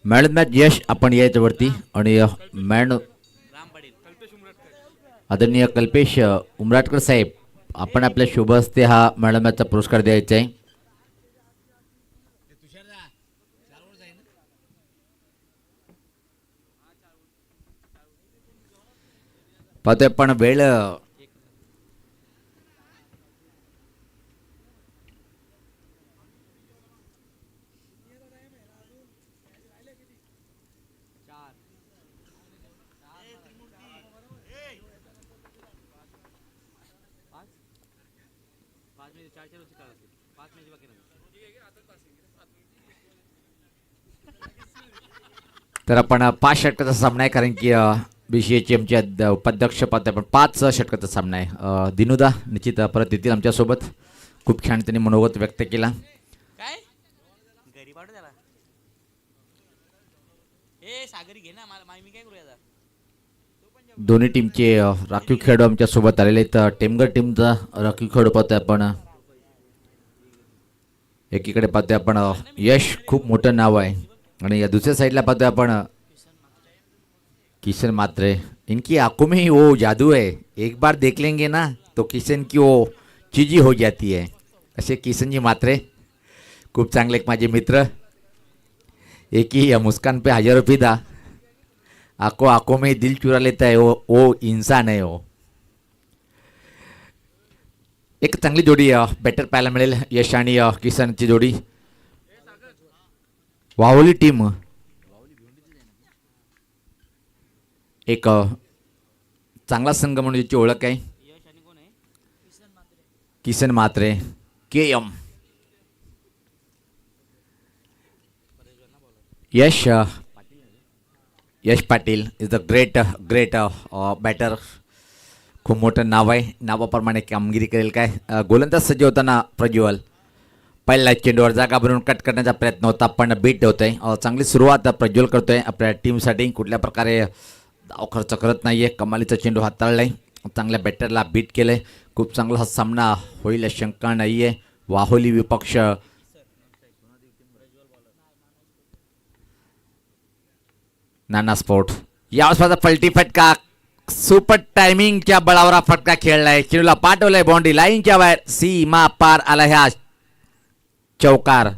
Man of match यश आपण याच्यावरती आणि मॅन आदरणीय कल्पेश उमराटकर साहेब आपण आपल्या शुभ हस्ते हा मॅन ऑफ मॅचचा पुरस्कार द्यायचा आहे. पाहतोय पण वेळ तर आपण 5 षटकाचा सामना आहे कारण की BCA आमचे उपाध्यक्ष पाहतोय आपण 5 षटकाचा सामना आहे. दिनुदा निश्चित परत येतील आमच्यासोबत. खूप छान त्यांनी मनोगत व्यक्त केला. काय घरी पाठव त्याला. ए सागरी घे ना मी काय करूया आता. दोन्ही टीमचे राखीव खेळाडू आमच्या सोबत आलेले आहेत. टेमगर टीमचा राखीव खेळाडू पाहतोय आपण. एकीकडे पाहतोय आपण यश खूप मोठं नाव आहे आणि या दुसऱ्या साईडला पाहतोय आपण किशन मात्रे. इनकी आंखों में ही वो जादू है, एक बार देख लेंगे ना तो किशन की वो चीजी हो जाती है. असे किशनजी मात्रे खूप चांगले एक माझे मित्र. एक ही मुस्कान पे हजारों फिदा, आंखों में दिल चुरा लेता है वो इंसान है वो. एक चांगली जोडी बॅटर पाहायला मिळेल यश आणि किशनची जोडी. वाहुली टीम एक चांगला संघ म्हणून ज्याची ओळख आहे. Kishan Matre KM Yash Yash Patil is the great batter. खूप मोठं नाव आहे. नावाप्रमाणे कामगिरी करेल काय. गोलंदाज सज्ज होताना प्रज्वल पहिला चेंडूवर जागा बनवून कट करण्याचा प्रयत्न होता पण बीट होतोय. चांगली सुरुवात प्रज्वल करतोय आपल्या टीमसाठी. कुठल्या प्रकारे धाव खर्च करत नाहीये. कमालीचा चेंडू हाताळलाय. चांगल्या बॅटरला बीट केलंय. खूप चांगला हा सामना होईल शंका नाहीये. वाहोली विपक्ष नाना स्पोर्ट यावेळेस पलटी फटका सुपर टायमिंगच्या बळावर फटका खेळलाय. चेंडूला पाठवलाय बाउंड्री लाईनच्या बाहेर. सीमा पार आला ह्या चौकार.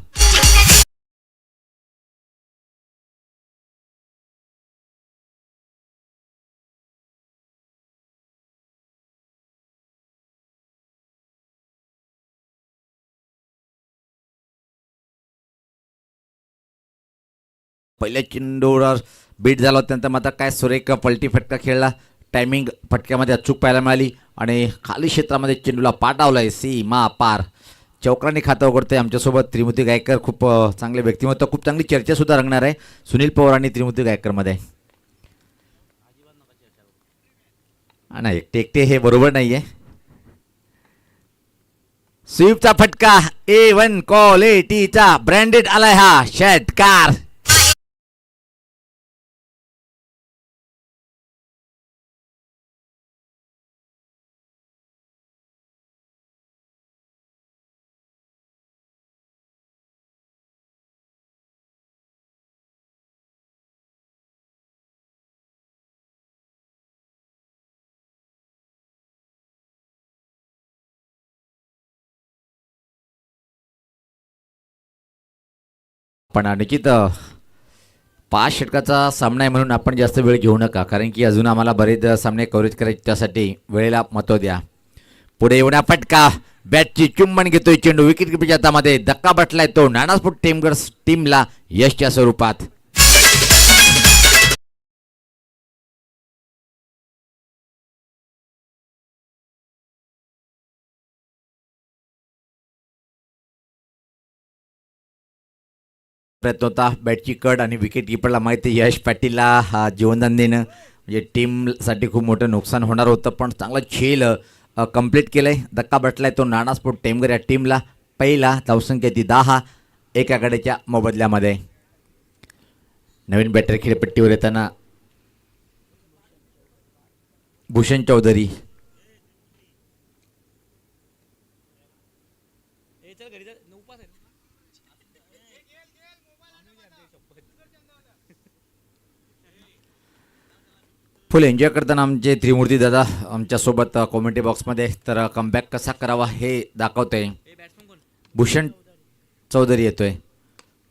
पहिल्या चेंडूवर बीट झाला त्यानंतर मात्र काय सुरेख पलटी फटका खेळला. टायमिंग फटक्यामध्ये अचूक पाहायला मिळाली आणि खाली क्षेत्रामध्ये चेंडूला पाठवलाय सीमा पार. चौकरांनी खातं उघडतंय आमच्यासोबत त्रिमूर्ती गायकर. खूप चांगले व्यक्तिमत्व. खूप चांगली चर्चा सुद्धा रंगणार आहे सुनील पवार आणि त्रिमूर्ती गायकरमध्ये. नाही एकटे एकटे हे बरोबर नाहीये. स्वीपचा फटका A1 क्वालिटीचा ब्रँडेड आलाय हा षटकार. पण निश्चित 5 षटकाचा सामना आहे म्हणून आपण जास्त वेळ घेऊ नका कारण की अजून आम्हाला बरेच सामने कव्हरेज करायचे. त्यासाठी वेळेला महत्त्व द्या. पुढे येऊन फटका बॅटची चुंबन घेतोय चेंडू. विकेट किपरच्या हातामध्ये धक्का बसलाय तो नानास्फोट टेमगर टीमला यशच्या स्वरूपात. प्रयत्न होता बॅटची कड आणि विकेट किपरला माहिती यश पाटीलला जीवनदान देणं म्हणजे टीमसाठी खूप मोठं नुकसान होणार होतं. पण चांगला खेळ कंप्लीट केलंय. धक्का बसलाय तो नानास्फोट टेमगर या टीमला. पहिला धावसंख्या ती 10 एका गड्याच्या मोबदल्यामध्ये. नवीन बॅटर खेळपट्टीवर येताना भूषण चौधरी. फुल एन्जॉय करताना आमचे त्रिमूर्ती दादा आमच्यासोबत कॉमेंट्री बॉक्समध्ये. तर कमबॅक कसा करावा हे दाखवतोय. ए बॅट्समन कोण भूषण चौधरी येतोय.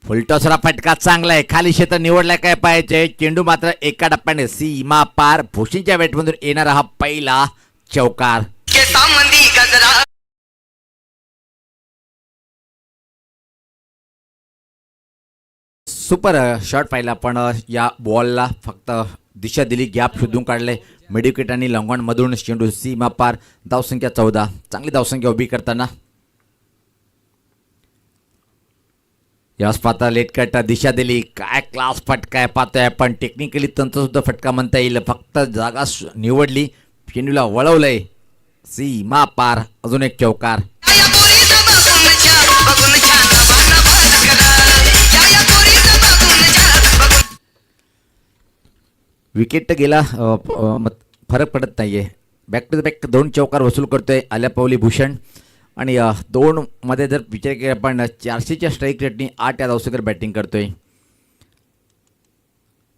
फुलटॉसरा फटका चांगला आहे. खाली क्षेत्र निवडलाय काय पाहिजे. चेंडू मात्र एका टप्प्याने सीमा पार. भूषणच्या बॅटमधून येणारा हा पहिला चौकार. सुपर शॉट पाहिला पण या बॉलला फक्त दिशा दिली. गॅप शोधून काढले मेडिकेट आणि लॉंगॉनमधून. चेंडू सीमा पार. धावसंख्या 14. चांगली धावसंख्या उभी करताना यास पाहता लेट कट दिशा दिली. काय क्लास फटका आहे पाहतोय आपण. टेक्निकली तंत्रसुद्धा फटका म्हणता येईल. फक्त जागा निवडली. चेंडूला वळवलंय सीमा पार. अजून एक चौकार. विकेट गेला फरक पडत नाहीये. बॅक टू द बॅक 2 चौकार वसूल करतोय आल्या पावली भूषण. आणि 2 मध्ये जर विचार केला आपण 400च्या स्ट्राईक रेटनी 8 या धावसंख्येवर बॅटिंग करतोय.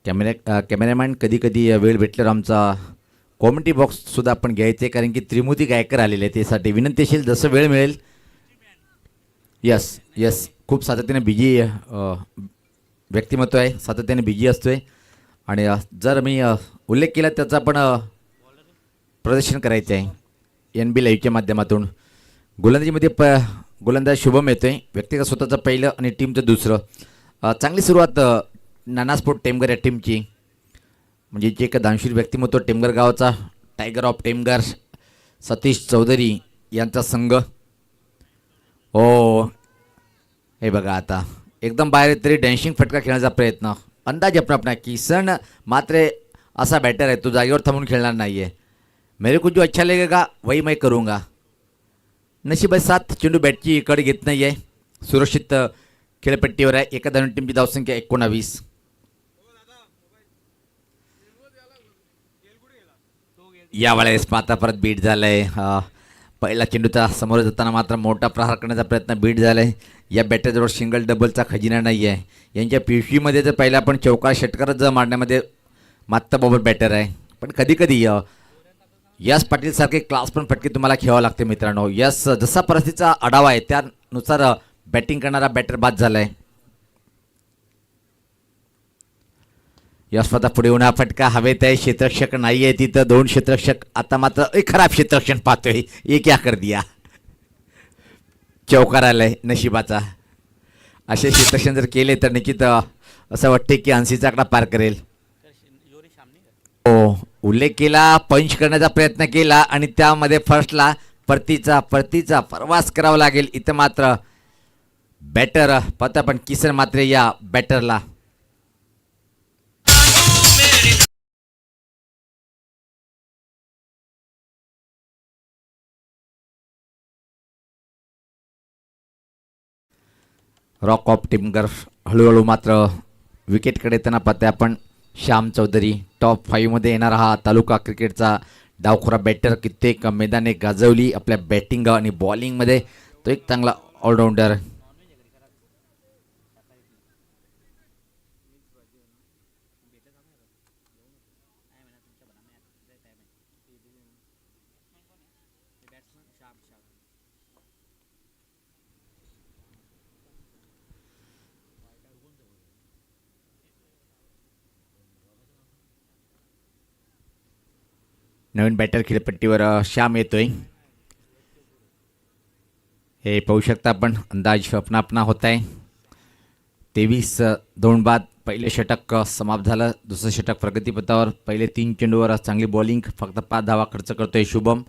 कॅमेरामॅन कधी कधी वेळ भेटल्यावर आमचा कॉमेंट्री बॉक्ससुद्धा आपण घ्यायचे, कारण की त्रिमूर्ती गायकर आलेले आहे. त्यासाठी विनंती असेल जसं वेळ मिळेल. यस खूप सातत्याने बिजी व्यक्तिमत्व आहे. सातत्याने बिजी असतोय. आणि जर मी उल्लेख केला त्याचा पण प्रदर्शन करायचं आहे NB लाईव्हच्या माध्यमातून. गोलंदाजीमध्ये गोलंदाज शुभम येतो आहे. व्यक्तिगत स्वतःचं पहिलं आणि टीमचं दुसरं. चांगली सुरुवात नाना स्पोर्ट टेमघर या टीमची. म्हणजे जे एक दानशूर व्यक्तिमत्व टेमघर गावाचा टायगर ऑफ टेमघर सतीश चौधरी यांचा संघ. हो हे बघा आता एकदम बाहेर तरी डॅन्शिंग फटका खेळण्याचा प्रयत्न. अंदाज अपना किसन मात्र असा बॅटर आहे तो जागेवर थांबून खेळणार नाही आहे. मेरे को जो अच्छा लगेगा वही मैं करूँगा. नशीब आहे साथ. चेंडू बॅटची कड घेत नाही आहे. सुरक्षित खेळपट्टीवर आहे. एका धावून टीमची धावसंख्या 19. यावेळेस माता परत बीट झालं आहे. पहिला चेंडूचा समोर जाताना मात्र मोठा प्रहार करण्याचा प्रयत्न बीट झाला आहे. या बॅटरजवळ सिंगल डबलचा खजिना नाही आहे. यांच्या पिशवीमध्ये जर पहिला आपण चौकार षटकारच जर मारण्यामध्ये मात्ताबाबर बॅटर आहे. पण कधीकधी यस पाटीलसारखे क्लास पण फटके तुम्हाला खेळावं लागते मित्रांनो. यस जसा परिस्थितीचा आढावा आहे त्यानुसार बॅटिंग करणारा बॅटर बाद झाला आहे. यस स्वतः पुढे येऊन हा फटका हवेत आहे. क्षेत्ररक्षक नाही आहे तिथं. 2 क्षेत्ररक्षक. आता मात्र एक खराब क्षेत्ररक्षण पाहतोय. एक या कर दिया. चौकार आलाय नशिबाचा. असे क्षेत्ररक्षण जर केले तर निश्चित असं वाटते की 80चा आकडा पार करेल. हो उल्लेख केला. पंच करण्याचा प्रयत्न केला आणि त्यामध्ये फर्स्टला परतीचा प्रवास करावा लागेल. इथं मात्र बॅटर पता पण किसन मात्र या बॅटरला रॉक ऑफ टिमगर. हळूहळू मात्र विकेटकडे येताना पाहते आपण श्याम चौधरी. टॉप 5मध्ये येणारा हा तालुका क्रिकेटचा डावखोरा बॅटर. कित्येक मैदाने गाजवली आपल्या बॅटिंग आणि बॉलिंगमध्ये. तो एक चांगला ऑलराऊंडर. नवीन बॅटर खेळपट्टीवर श्याम येतोय. हे पाहू शकता आपण. अंदाज अपना होत आहे. 23-2 बाद पहिले षटक समाप्त झालं. दुसरं षटक प्रगतीपथावर. पहिले 3 चेंडूवर चांगली बॉलिंग. फक्त 5 धावा खर्च करतोय शुभम.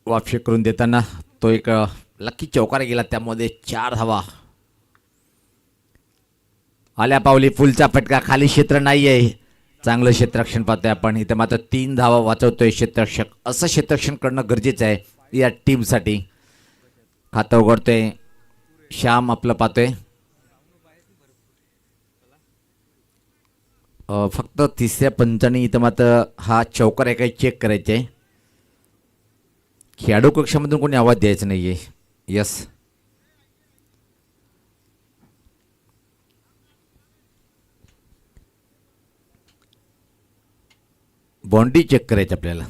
वापशी करून देताना तो एक लकी चौकार गेला. त्यामध्ये 4 धावा. आल्या पावली फुलचा फटका. खाली क्षेत्र नाही आहे. चांगलं क्षेत्ररक्षण पाहतोय आपण. इथं मात्र 3 धावा वाचवतोय क्षेत्ररक्षक. असं क्षेत्ररक्षण करणं गरजेचं आहे या टीमसाठी. खातं उघडतोय श्याम आपलं पाहतोय. फक्त 3ऱ्या पंचाने इथं मात्र हा चौकार आहे काही चेक करायचे आहे. खेळाडू कक्षामधून कोणी आवाज द्यायचा नाही आहे. यस बाउंड्री चेक करायची आपल्याला.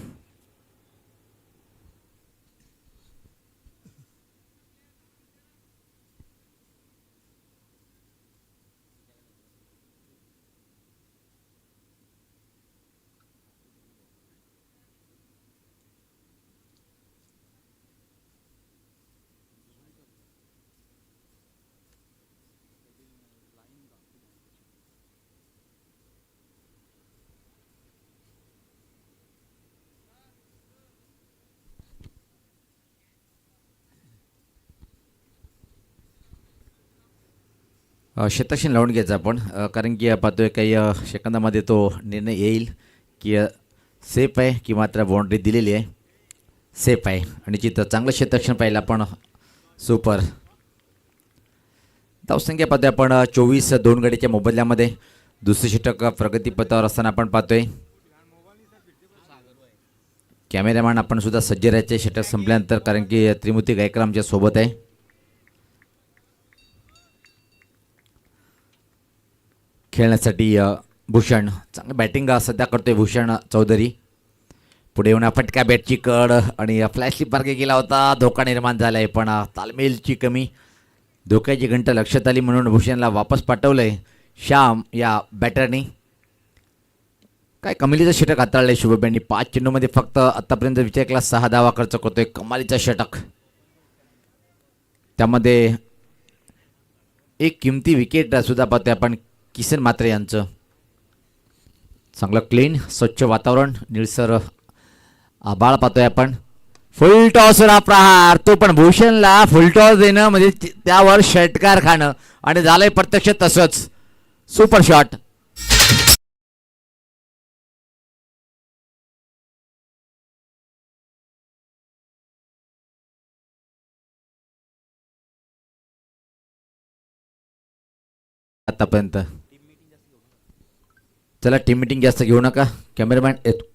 शतक्षण लावून घ्यायचं आपण, कारण की पाहतोय काही सेकंदामध्ये तो निर्णय येईल की सेफ आहे की मात्र बाउंड्री दिलेली आहे. सेफ आहे आणि जिथं चांगलं शतक्षण पाहिलं आपण. सुपर. धावसंख्या पाहतोय आपण 24 2 गडीच्या मोबदल्यामध्ये. दुसरे षटक प्रगतीपथावर असताना आपण पाहतोय. कॅमेरामॅन आपण सुद्धा सज्ज राहायचे षटक संपल्यानंतर, कारण की त्रिमूर्ती गायकर आमच्या सोबत आहे. खेळण्यासाठी भूषण चांगलं बॅटिंग सध्या करतोय भूषण चौधरी. पुढे येऊन फटका बॅटची कड आणि फ्लॅशची मार्गे गेला होता. धोका निर्माण झाला आहे, पण तालमेलची कमी. धोक्याची घंटा लक्षात आली म्हणून भूषणला वापस पाठवलं आहे श्याम या बॅटरनी. काय कमालीचं षटक हाताळलं आहे शुभम यांनी. 5 चेंडूमध्ये फक्त आत्तापर्यंत विचारला 6 धावा खर्च करतोय. कमालीचा षटक. त्यामध्ये एक किमती विकेट सुद्धा पाहतोय आपण किसन म्हात्रे यांचं. चांगलं क्लीन स्वच्छ वातावरण, निळसर आभाळ पाहतोय आपण. फुल टॉसवर हा प्रहार, तो पण भूषणला फुल टॉस देणं म्हणजे त्यावर षटकार खाणं, आणि झालंय प्रत्यक्ष तसंच. Super shot. आतापर्यंत चला टीम मीटिंग जास्त घेऊ नका. कॅमेरामॅन येतो.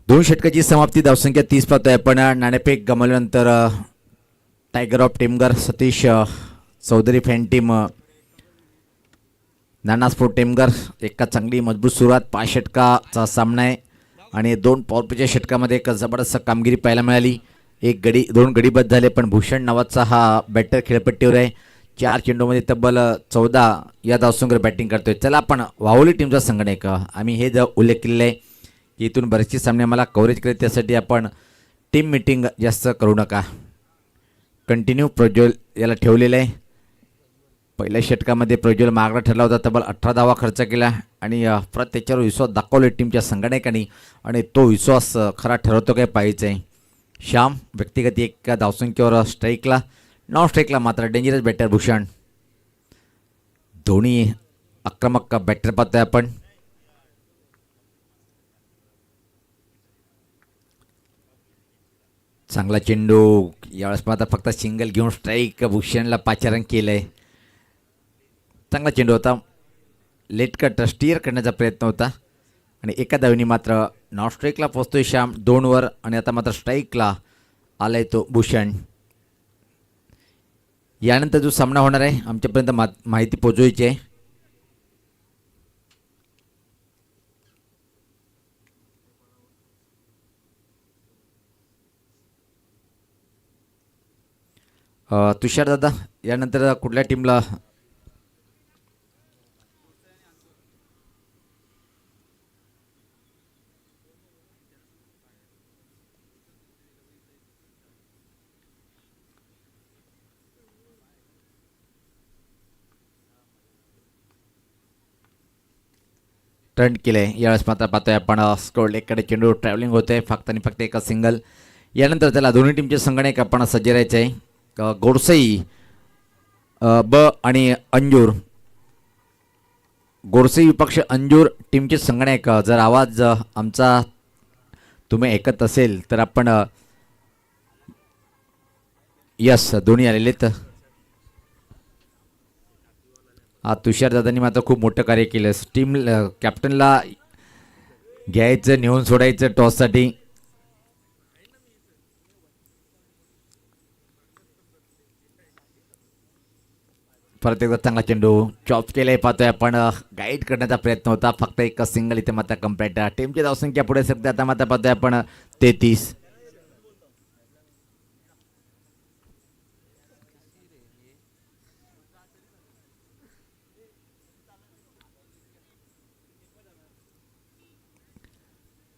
दोन षटकाची समाप्ती. धावसंख्या 30 पाहतोय आपण. नाणेफेक गमावल्यानंतर tiger of Temghar Satish Chaudhari fan team Nana sport Temghar एका चांगली मजबूत सुरुवात. 5 षटकाचा सामना आहे आणि 2 पॉवरप्लेच्या षटकामध्ये एक जबरदस्त कामगिरी पाहायला मिळाली. 2 गडी बाद झाले, पण भूषण नावाचा हा बॅटर खेळपट्टीवर आहे. 4 चेंडूमध्ये तब्बल 14 या धावसंख्येवर बॅटिंग करतोय. चला आपण वाहुली टीमचा संगणक, आम्ही हे उल्लेख केलेला आहे की इथून बरेचसे सामने मला कव्हरेज करेल, त्यासाठी आपण टीम मीटिंग जास्त करू नका. कंटिन्यू प्रज्वल याला ठेवलेलं आहे. पहिल्या षटकामध्ये प्रज्वल मागणा ठरला होता. तब्बल 18 धावा खर्च केला आणि परत त्याच्यावर विश्वास दाखवले टीमच्या संघटनांनी, आणि तो विश्वास खरा ठरवतो काय पाहायचं आहे. श्याम व्यक्तिगत 1 धावसंख्येवर स्ट्राईकला. नॉन स्ट्राईकला मात्र डेंजरस बॅटर भूषण. दोन्ही आक्रमक बॅटर पाहतोय आपण. चांगला चेंडू. यावेळेस मात्र फक्त सिंगल घेऊन स्ट्राईक. भूषणला पाचारण केलं आहे. चांगला चेंडू होता. लेट कट स्टीअर करण्याचा प्रयत्न होता आणि एका धावेने मात्र नॉन स्ट्राईकला पोहोचतोय श्याम 2 वर, आणि आता मात्र स्ट्राईकला आलाय तो भूषण. यानंतर जो सामना होणार आहे आमच्यापर्यंत माहिती पोहोचवायची आहे. तुषार दादा, यानंतर कुठल्या टीमला टर्न केलंय? यावेळेस मात्र पाहतोय आपण स्कोर लेगकडे चेंडू ट्रॅव्हलिंग होतोय फक्त आणि फक्त एका सिंगल. यानंतर त्याला दोन्ही टीमचे संगणक आपण सज्ज राहायचे आहे. गोडसई ब आणि अंजूर. गोडसई विपक्ष अंजूर टीमचे संगणक. जर आवाज आमचा तुम्ही ऐकत असेल तर आपण यस दोन्ही आलेले आहेत. तुषार दादांनी मात्र खूप मोठं कार्य केलं. टीम कॅप्टनला घ्यायचं नेऊन सोडायचं टॉससाठी. परत एकदा चांगला चेंडू चॉप केलाय पाहतोय आपण. गाईड करण्याचा प्रयत्न होता, फक्त एक सिंगल इथे मात्र कम्प्लीट. टीमची धावसंख्या पुढे सरते आता मात्र पाहतोय आपण 33.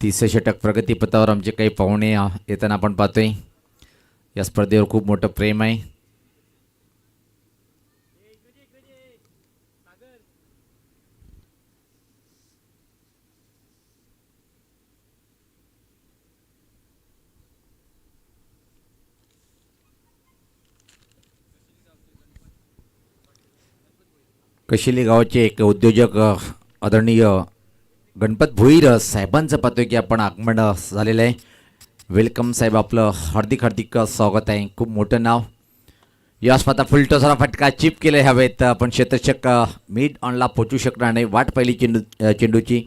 तिसरे षटक प्रगतीपथावर आमचे काही पाहुणे येताना आपण पाहतोय. या स्पर्धेवर खूप मोठं प्रेम आहे. कशिली गावाचे एक उद्योजक आदरणीय गणपत भोईर साहेबांचं पाहतोय की आपण आगमन झालेलं आहे. वेलकम साहेब, आपलं हार्दिक हार्दिक स्वागत आहे. खूप मोठं नाव. यास पाहता फुल टॉसरा फटका चिप केले हवेत, पण क्षेत्ररक्षक मिड ऑनला पोचू शकणार नाही. वाट पहिली चेंडूची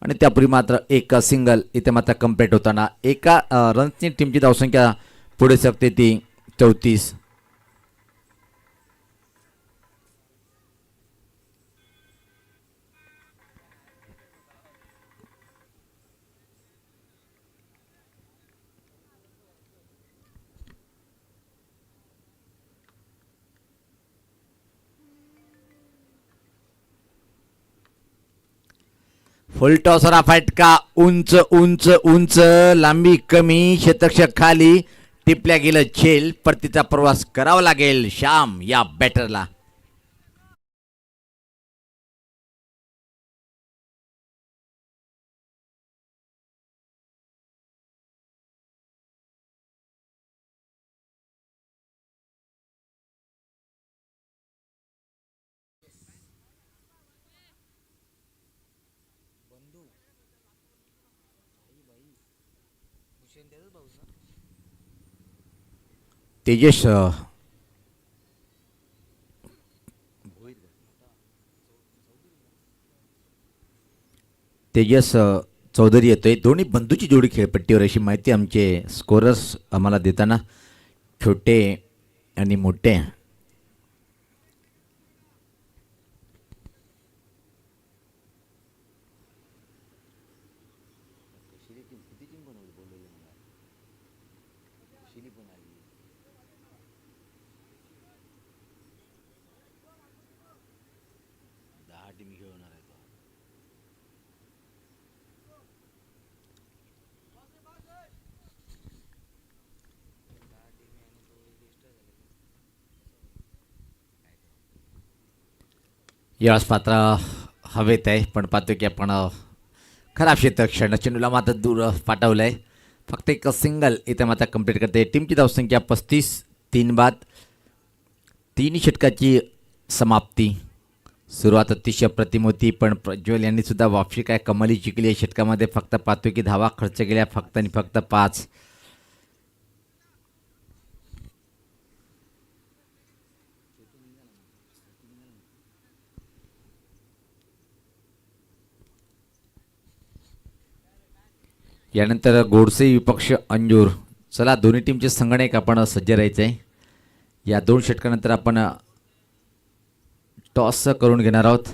आणि त्यापूर्वी मात्र एक सिंगल इथे मात्र कम्प्लीट होताना एका रन्सनी टीमची धावसंख्या पुढे सरते ती 34. फुल टॉसरा फटका उंच उंच उंच, लांबी कमी, क्षेत्ररक्षक खाली, टिपल्या गेलं झेल. परतीचा प्रवास करावा लागेल श्याम या बॅटरला. तेजस तेजस चौधरी येतोय. दोन्ही बंधूची जोडी खेळपट्टीवर अशी माहिती आमचे स्कोरर्स आम्हाला देताना, छोटे आणि मोठे. यावेळेस पात्र हवेत आहे, पण पाहतो की आपण खराब क्षेत्ररक्षण चेंडूला मात्र दूर पाठवलं आहे. फक्त एक सिंगल इथे मात्र कंप्लीट करते. टीमची धावसंख्या 35. 3 बाद. 3 षटकाची समाप्ती. सुरुवात अतिशय प्रतिम होती, पण प्रज्वल यांनी सुद्धा वापशी काय कमाली जिंकली आहे षटकामध्ये. फक्त पाहतो की धावा खर्च केल्या फक्त आणि फक्त 5. यानंतर गोडसे विपक्ष अंजूर. चला, दोन्ही टीमचे संगणक आपण सज्ज राहायचं आहे. या 2 षटकानंतर आपण टॉस करून घेणार आहोत.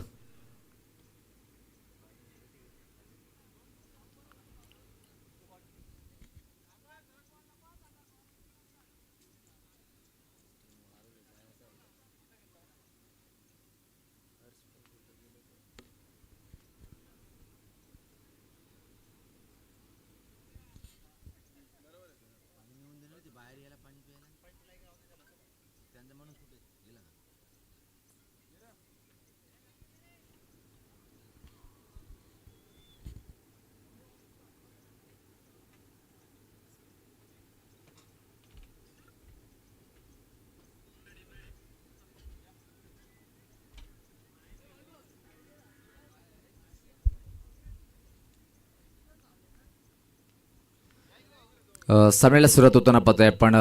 सामन्याला सुरुवात होताना पाहतोय पण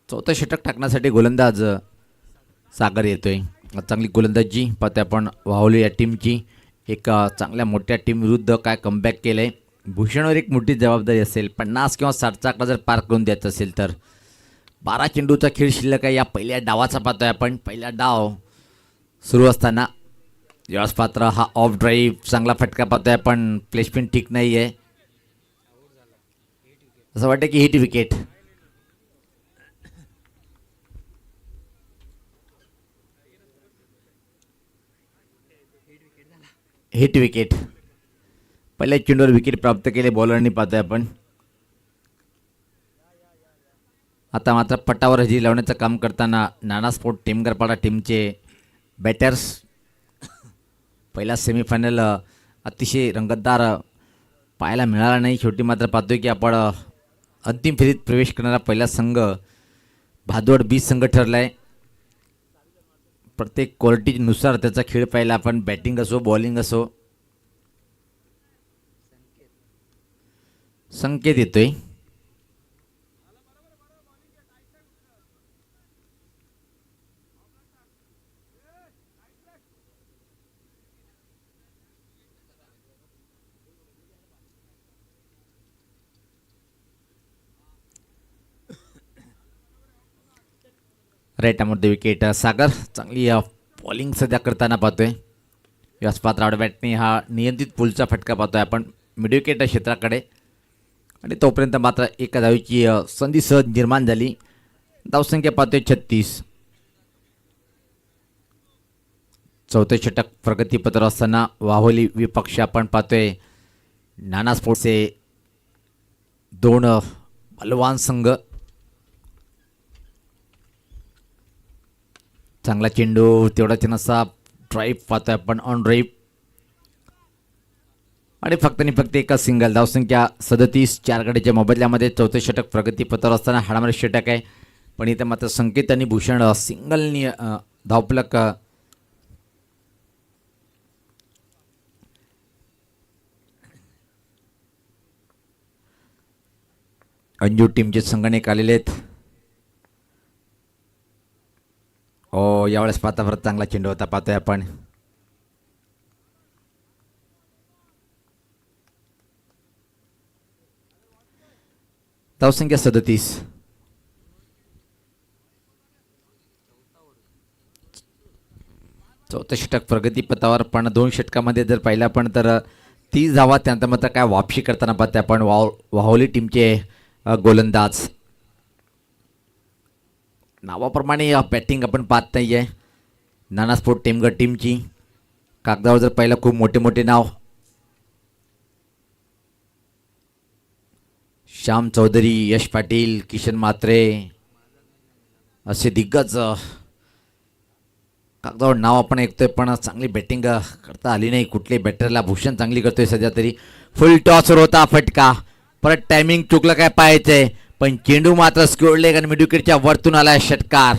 चौथं षटक टाकण्यासाठी गोलंदाज सागर येतोय. चांगली गोलंदाजी पाहतोय आपण वाहुली या टीमची. एक चांगल्या मोठ्या टीम विरुद्ध काय कमबॅक केलंय. भूषणवर एक मोठी जबाबदारी असेल. 50 किंवा 60चा आकडा जर पार करून द्यायचा असेल तर 12 चेंडूचा खेळ शिल्लक आहे या पहिल्या डावाचा पाहतोय आपण. पहिला डाव सुरू असताना यश पात्र हा ऑफ ड्राईव्ह चांगला फटका पाहतोय पण प्लेसमेंट ठीक नाही आहे. असं वाटतं की हिट विकेट. Hit wicket. पहिल्या चेंडूवर विकेट प्राप्त केले बॉलरनी पाहतोय आपण. आता मात्र पटावर हजेरी लावण्याचं काम करताना नाना स्पोर्ट टेमगरपाडा टीमचे बॅटर्स. पहिला सेमीफायनल अतिशय रंगतदार पाहायला मिळाला नाही. शेवटी मात्र पाहतोय की आपण अंतिम फेरीत प्रवेश करणारा पहिला संघ भादोड बी संघ ठरला आहे. प्रत्येक क्वालिटीनुसार त्याचा खेळ पाहिला आपण. बॅटिंग असो बॉलिंग असो. संकेत येतोय. राईटामध्ये विकेट. सागर चांगली बॉलिंग सध्या करताना पाहतोय. यशपात्र आडबॅटने हा नियंत्रित पुलचा फटका पाहतोय आपण मिड विकेट क्षेत्राकडे. आणि तोपर्यंत मात्र एका धावीची संधी सहज निर्माण झाली. धावसंख्या पाहतोय 36. चौथे षटक प्रगतीपत्र असताना वाहोली विपक्ष आपण पाहतोय नाना स्पोर्ट्सचे दोन बलवान संघ. चांगला चेंडू तेवढा चिन्हसा ड्राईव्ह पाहतोय आपण ऑन ड्राईव्ह. आणि फक्त आणि फक्त एका सिंगल. धावसंख्या 37. 4 गड्याच्या मोबदल्यामध्ये चौथे षटक प्रगतीपथावर असताना हाणामारी षटक आहे. पण इथं मात्र संकेत आणि भूषण सिंगलनी धावफलक अंजू टीमचे संगणक आलेले आहेत. यावेळेस पाहता परत चांगला चेंडू होता पाहतोय आपण. धावसंख्या 37. चौथं षटक प्रगतीपथावर पण 2 षटकामध्ये जर पाहिलं आपण तर 30 धावा. त्यानंतर मात्र काय वापशी करताना पाहतोय आपण वाहोली टीमचे गोलंदाज. नावाप्रमाणे बॅटिंग आपण पाहत नाही आहे नाना स्पोर्ट टेमगड टीमची. कागदावर जर पाहिलं खूप मोठे मोठे नाव. श्याम चौधरी, यश पाटील, किशन म्हात्रे असे दिग्गज कागदावर नाव आपण ऐकतोय. पण चांगली बॅटिंग करता आली नाही कुठल्याही बॅटरला. भूषण चांगली करतोय सध्या तरी. फुल टॉसवर होता फटका. परत टायमिंग चुकलं काय पाहायचंय. पण चेंडू मात्र स्क्वेअर लेग आणि मिड विकेटच्या वरतून आलाय षटकार.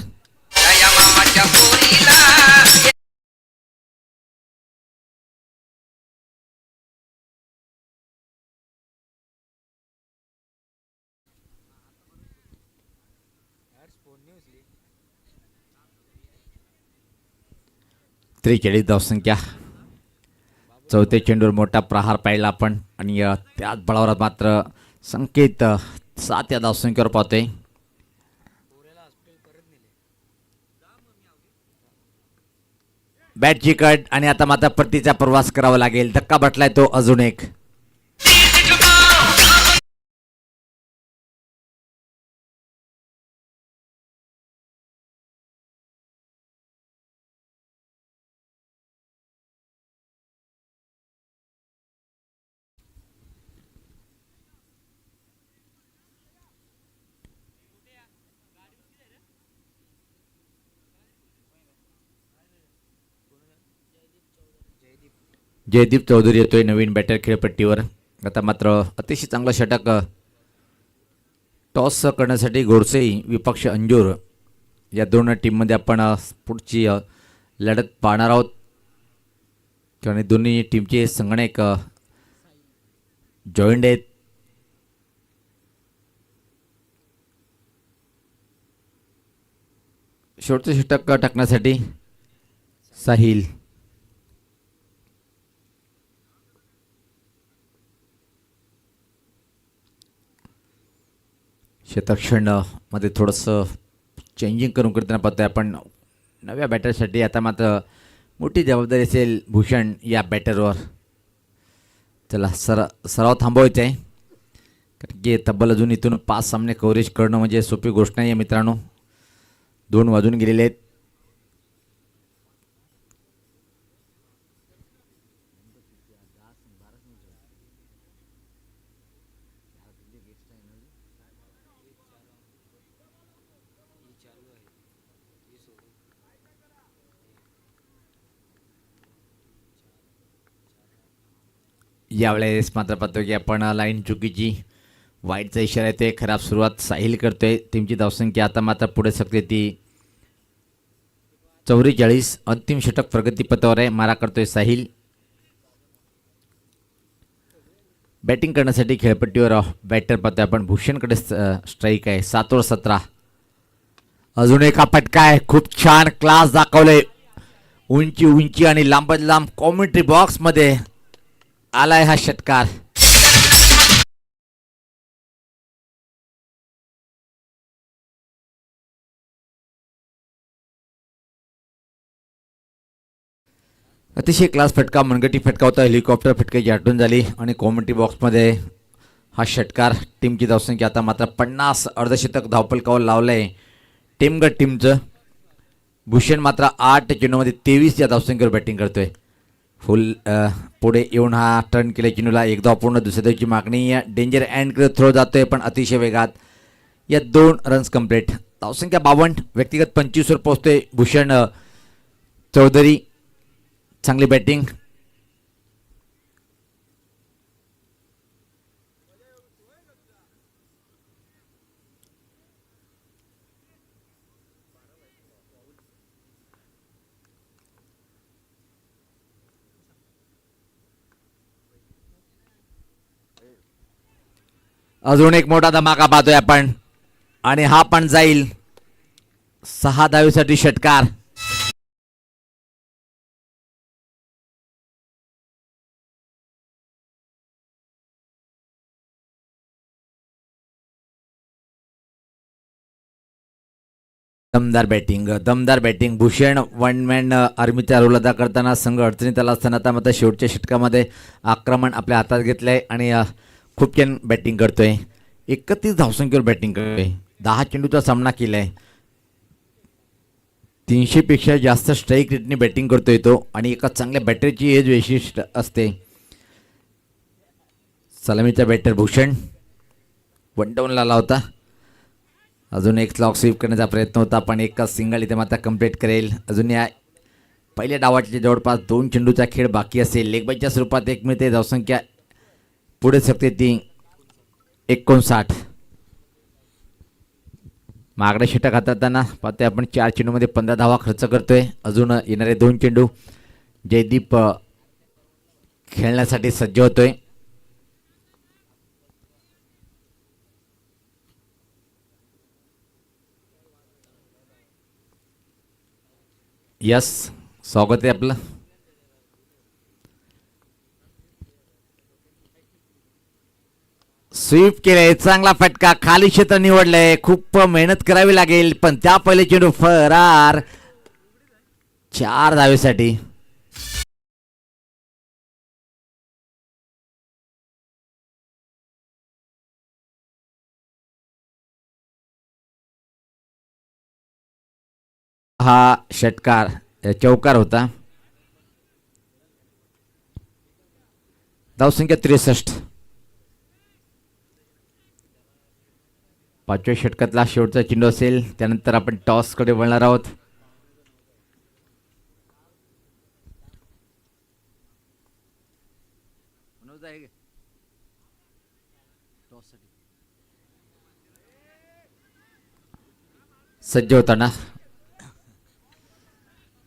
त्रेचाळीस धावसंख्या. चौथे चेंडूवर मोठा प्रहार पाहिला आपण. आणि त्याच बळावर मात्र संकेत 7 या धावसंख्येवर पाहतोय. बॅट चिकट आणि आता मात्र परतीचा प्रवास करावा लागेल. धक्का बसलाय तो अजून एक. जयदीप चौधरी येतोय नवीन बॅटर खेळपट्टीवर. आता मात्र अतिशय चांगलं षटक टॉस करण्यासाठी गोडसे विपक्ष अंजूर या दोन टीममध्ये आपण पुढची लढत पाहणार आहोत. आणि दोन्ही टीमचे संगणक जॉईंट आहेत. शेवटचं षटक टाकण्यासाठी साहिल. शतक्षण मध्ये थोडंसं चेंजिंग करून करताना पाहतोय आपण नव्या बॅटरसाठी. आता मात्र मोठी जबाबदारी असेल भूषण या बॅटरवर. चला सराव थांबवायचा आहे, कारण की तब्बल अजून इथून 5 सामने कव्हरेज करणं म्हणजे सोपी गोष्ट नाही आहे मित्रांनो. 2 वाजून गेलेले आहेत. यावेळेस मात्र पाहतो की आपण लाईन चुकीची, वाईटचा इशारा येतोय. खराब सुरुवात साहिल करतोय. टीमची धावसंख्या आता मात्र पुढे सकते ती 44. अंतिम षटक प्रगतीपथावर आहे. मारा करतोय साहिल. बॅटिंग करण्यासाठी खेळपट्टीवर बॅटर पाहतोय आपण. भूषणकडे स्ट्राईक आहे. 7 वर 17. अजून एका फटका आहे. खूप छान क्लास दाखवले. उंची आणि लांबच लांब कॉमेंट्री बॉक्समध्ये आलाय हा षटकार. अतिशय क्लास फटका, मनगटी फटका होता. हेलिकॉप्टर फटक्याची आठवण झाली आणि कॉमेंट्री बॉक्समध्ये हा षटकार. टीमची धावसंख्या आता मात्र 50. अर्धशतक धावफलकावर लावलंय टीमगट टीमचं. भूषण मात्र 8 चेंडूमध्ये 23 या धावसंख्येवर बॅटिंग करतोय. फुल पुढे येऊन हा टर्न केला चेंडूला. एक धाव पूर्ण, दुसऱ्या धावची मागणी. डेंजर अँडकडे थ्रो जातोय पण अतिशय वेगात. या 2 रन्स कंप्लीट. धावसंख्या 52. व्यक्तिगत 25 वर पोहोचतोय भूषण चौधरी. चांगली बॅटिंग. अजून एक मोठा धमाका पाहतोय आपण आणि हा पण जाईल. 6 धावेसाठी षटकार. दमदार बॅटिंग. भूषण वन मॅन आर्मीचा रोल अदा करताना संघ अडचणीत आला असताना आता मात्र शेवटच्या षटकामध्ये आक्रमण आपल्या हातात घेतलंय आणि खूप छान बॅटिंग करतोय. 31 धावसंख्येवर बॅटिंग करतोय. 10 चेंडूचा सामना केलाय. 300 पेक्षा जास्त स्ट्राईक रेटने बॅटिंग करतोय तो आणि एका चांगल्या बॅटरीची हेच वैशिष्ट्य असते. सलामीचा बॅटर भूषण वन डाऊनला आला होता. अजून एक स्लॉग स्वीप करण्याचा प्रयत्न होता पण एका सिंगल इथे मात्र कंप्लीट करेल. अजून या पहिल्या डावाचे जवळपास 2 चेंडूचा खेळ बाकी असेल. लेगबाईच्या स्वरूपात एक मिळते. धावसंख्या पुढे शकते ती 59. मागडे षटक हाताळताना पाहतोय आपण 4 चेंडूमध्ये 15 धावा खर्च करतोय. अजून येणारे 2 चेंडू जयदीप खेळण्यासाठी सज्ज होतोय. यस, स्वागत आहे आपलं. स्वीप केलंय. चांगला फटका. खाली क्षेत्र निवडलंय. खूप मेहनत करावी लागेल पण त्या पहिले चेंडू फरार. 4 धावेसाठी. हा षटकार चौकार होता. धावसंख्या 63. 5व्या षटकातला शेवटचा चेंडू असेल. त्यानंतर आपण टॉसकडे वळणार आहोत. सज्ज होताना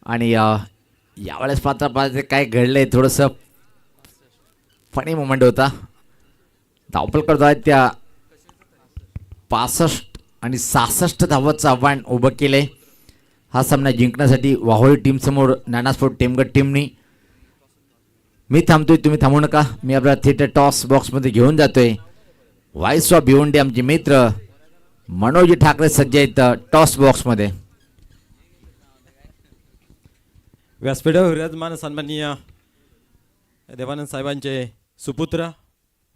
आणि यावेळेस पात्र काय घडलंय थोडंसं फनी मोमेंट होता. धावपल करतो आहेत त्या 65 आणि 66 धावांचं आव्हान उभं केलंय. हा सामना जिंकण्यासाठी वाहोळी टीमसमोर नानास्पोर्ट टेमगट टीमनी. मी थांबतोय, तुम्ही थांबू नका. मी आपला थिएटर टॉस बॉक्समध्ये घेऊन जातोय. व्हाईस ऑफ भिवंडी आमचे मित्र मनोज ठाकरे सज्ज आहेत टॉस बॉक्समध्ये. व्यासपीठावर विराजमान सन्माननीय देवानंद साहेबांचे सुपुत्र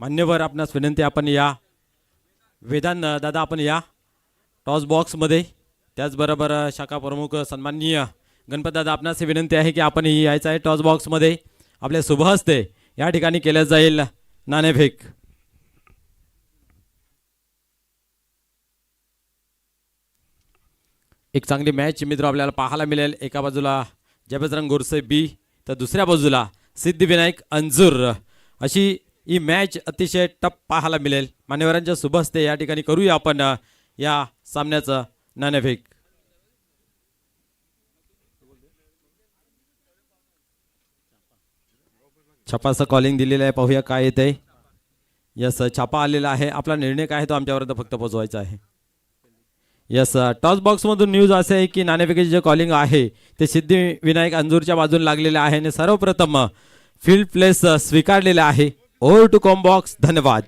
मान्यवर, आपणास विनंती, आपण या वेदांत दादा, आपण या टॉस बॉक्समध्ये. त्याचबरोबर शाखा प्रमुख सन्माननीय गणपत दादा, आपणास विनंती आहे की आपण यायचं आहे टॉस बॉक्समध्ये. आपल्या शुभ हस्ते या ठिकाणी केलं जाईल नाणेफेक. एक चांगली मॅच मित्र आपल्याला पाहायला मिळेल. एका बाजूला जयबजरंग गोरसे बी, तर दुसऱ्या बाजूला सिद्धिविनायक अंजूर. अशी ही मॅच अतिशय टफ पाहायला मिळेल. मान्यवरांच्या शुभ हस्ते या ठिकाणी करूया आपण या सामन्याचं नाणेफेक. छापाचं कॉलिंग दिलेलं आहे, पाहूया काय येते. यस, छापा आलेला आहे. आपला निर्णय काय आहे तो आमच्यापर्यंत फक्त पोहोचवायचा आहे. यस, टॉस बॉक्समधून न्यूज असे आहे की नाणेफेकीचे जे कॉलिंग आहे ते सिद्धिविनायक अंजूरच्या बाजूने लागलेले आहे आणि सर्वप्रथम फील्ड प्लेस स्वीकारलेला आहे. Over to com box. धन्यवाद.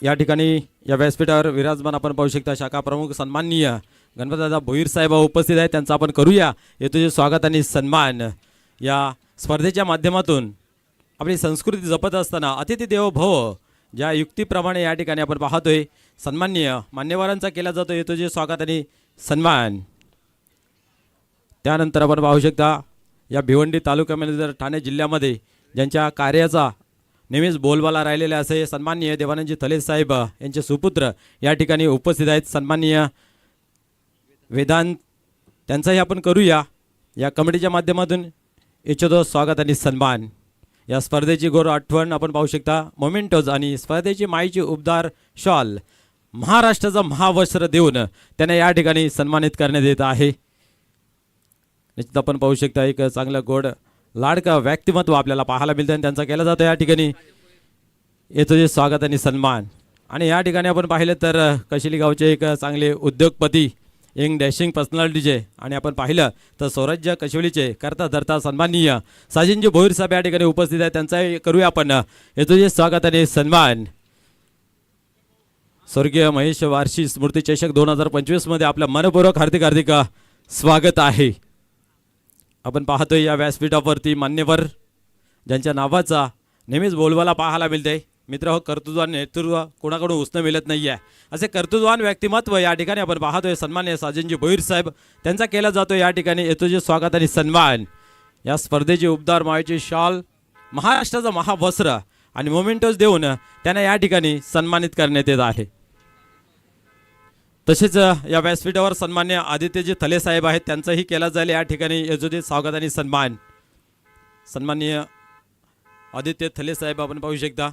या ठिकाणी या व्यासपीठावर विराजमान आपण पाहू शकता शाखा प्रमुख सन्माननीय गणपतदादा भोईर साहेब उपस्थित आहेत. त्यांचं आपण करूया येतो स्वागत आणि सन्मान. या स्पर्धेच्या माध्यमातून आपली संस्कृती जपत असताना अतिथी देवो भव ज्या युक्तीप्रमाणे या ठिकाणी आपण पाहतोय सन्माननीय मान्यवरांचा केला जातो येतो स्वागत आणि सन्मान. त्यानंतर आपण पाहू शकता या भिवंडी तालुक्यामध्ये जर ठाणे जिल्ह्यामध्ये ज्यांच्या कार्याचा नेहमीच बोलबाला राहिलेले असे सन्माननीय देवानंदजी थले साहेब यांचे सुपुत्र या ठिकाणी उपस्थित आहेत. सन्माननीय वेदांत, त्यांचाही आपण करूया या कमिटीच्या माध्यमातून इच्छितो स्वागत आणि सन्मान. या स्पर्धेची गोर आठवण आपण पाहू शकता मोमेंटोज आणि स्पर्धेची माईची उबदार शॉल महाराष्ट्राचा महावस्त्र देऊन त्यांना या ठिकाणी सन्मानित करण्यात येत आहे. निश्चित आपण पाहू शकता एक चांगलं गोड लाडका व्यक्तिमत्व आपल्याला पाहायला मिळतं आणि त्यांचा केला जातो या ठिकाणी येतो स्वागत आणि सन्मान. आणि या ठिकाणी आपण पाहिलं तर कशिली गावचे एक चांगले उद्योगपती यंग डॅशिंग पर्सनॅलिटीचे आणि आपण पाहिलं तर स्वराज्य कशिवलीचे करता धरता सन्माननीय साजिनजी भोईर साहेब या ठिकाणी उपस्थित आहेत. त्यांचाही करूया आपण येतो स्वागत आणि सन्मान. स्वर्गीय महेश वारशी स्मृती चषक 2025 मध्ये आपलं मनपूर्वक हार्दिक हार्दिक स्वागत आहे. आपण पाहतोय या व्यासपीठावरती मान्यवर ज्यांच्या नावाचा नेहमीच बोलबाला पाहायला मिळते. मित्र हो, कर्तृत्व नेतृत्व कोणाकडून उसणं मिळत नाही आहे. असे कर्तृत्ववान व्यक्तिमत्व या ठिकाणी आपण पाहतोय सन्माननीय साजनजी भोईर साहेब त्यांचा केला जातो या ठिकाणी येतो स्वागत आणि सन्मान. या स्पर्धेची उबदार माळेची शॉल महाराष्ट्राचा महावस्त्र आणि मोमेंटोज देऊन त्यांना या ठिकाणी सन्मानित करण्यात येत आहे. तसेच या व्यासपीठावर सन्मान्य आदित्यजी थले साहेब आहेत, त्यांचाही केला जाईल या ठिकाणी यजोदित स्वागत आणि सन्मान. सन्माननीय आदित्य थले साहेब आपण पाहू शकता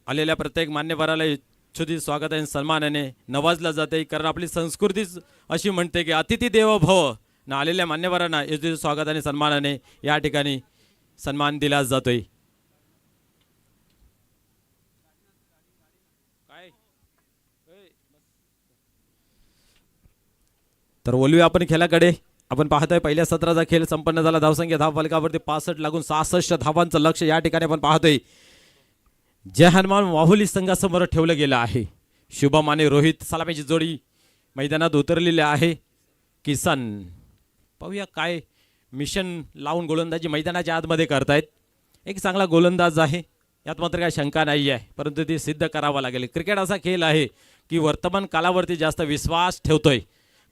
आलेल्या प्रत्येक मान्यवराला यशोदित स्वागत आणि सन्मानाने नवाजला जाते. कारण आपली संस्कृतीच अशी म्हणते की अतिथी देवो भव ना आलेल्या मान्यवरांना यशोदित स्वागत आणि सन्मानाने या ठिकाणी सन्मान दिला जातोय. तर बोलूया आपण खेळाकडे. आपण पाहतोय पहिल्या सत्राचा खेळ संपन्न झाला. धावसंख्या धाव फलकावरती 65 लागून 66 धावांचं लक्ष या ठिकाणी आपण पाहतोय जय हनुमान वाहुली संघासमोर ठेवलं गेलं आहे. शुभम आणि रोहित सलामीची जोडी मैदानात उतरलेली आहे. किसन पाहूया काय मिशन लावून गोलंदाजी मैदानाच्या आतमध्ये करतायत. एक चांगला गोलंदाज आहे, यात मात्र काय शंका नाही आहे, परंतु ती सिद्ध करावं लागेल. क्रिकेट असा खेळ आहे की वर्तमान कालावरती जास्त विश्वास ठेवतोय.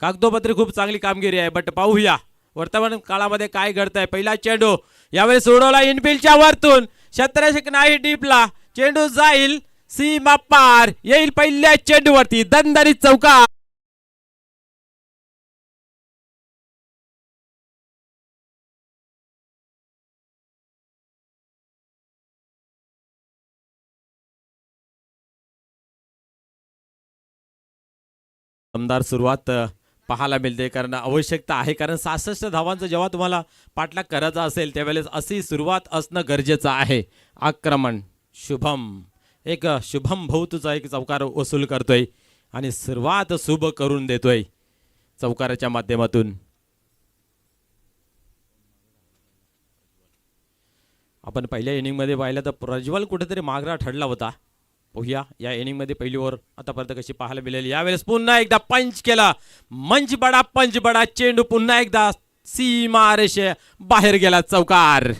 कागदोपत्री खूप चांगली कामगिरी आहे, बट पाहूया वर्तमान काळामध्ये काय घडतंय. पहिला चेंडू यावेळी सोडवला इनफिल्डच्या वरतून, क्षेत्ररक्षक नाही डीपला, चेंडू जाईल सीमा पार, येईल पहिल्या चेंडूवरती दणदणीत चौकार. दमदार सुरुवात पाहायला मिळते, कारण आवश्यकता आहे. कारण 66 धावांचा जेव्हा तुम्हाला पाठलाग करायचा असेल त्यावेळेस अशी सुरुवात असणं गरजेचं आहे. आक्रमण शुभम, एक शुभम भौतचा एक चौकार वसूल करतोय आणि सुरुवात शुभ करून देतोय चौकाराच्या माध्यमातून. आपण पहिल्या इनिंगमध्ये पाहिलं तर प्रज्वल कुठेतरी मागरा ठरला होता. पाहूया या इनिंगमध्ये पहिली ओव्हर आतापर्यंत कशी पाहायला मिळेल. यावेळेस पुन्हा एकदा पंच केला, मंच बडा चेंडू पुन्हा एकदा सीमा रेषे बाहेर गेला चौकार.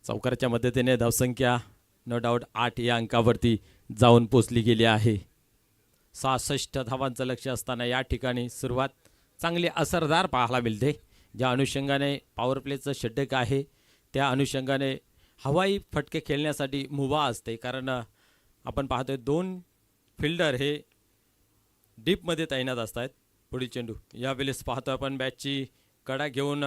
चौकाराच्या मदतीने धावसंख्या नो डाऊट 8 या अंकावरती जाऊन पोचली गेली आहे. 66 धावांचं लक्ष असताना या ठिकाणी सुरुवात चांगली असरदार पाहायला मिळते. ज्या अनुषंगाने पॉवर प्लेचं षटक आहे त्या अनुषंगाने हवाई फटके खेळण्यासाठी मुभा असते. कारण आपण पाहतोय 2 फिल्डर हे डीपमध्ये तैनात असतात. पुढील चेंडू यावेळेस पाहतोय आपण बॅटची कडा घेऊन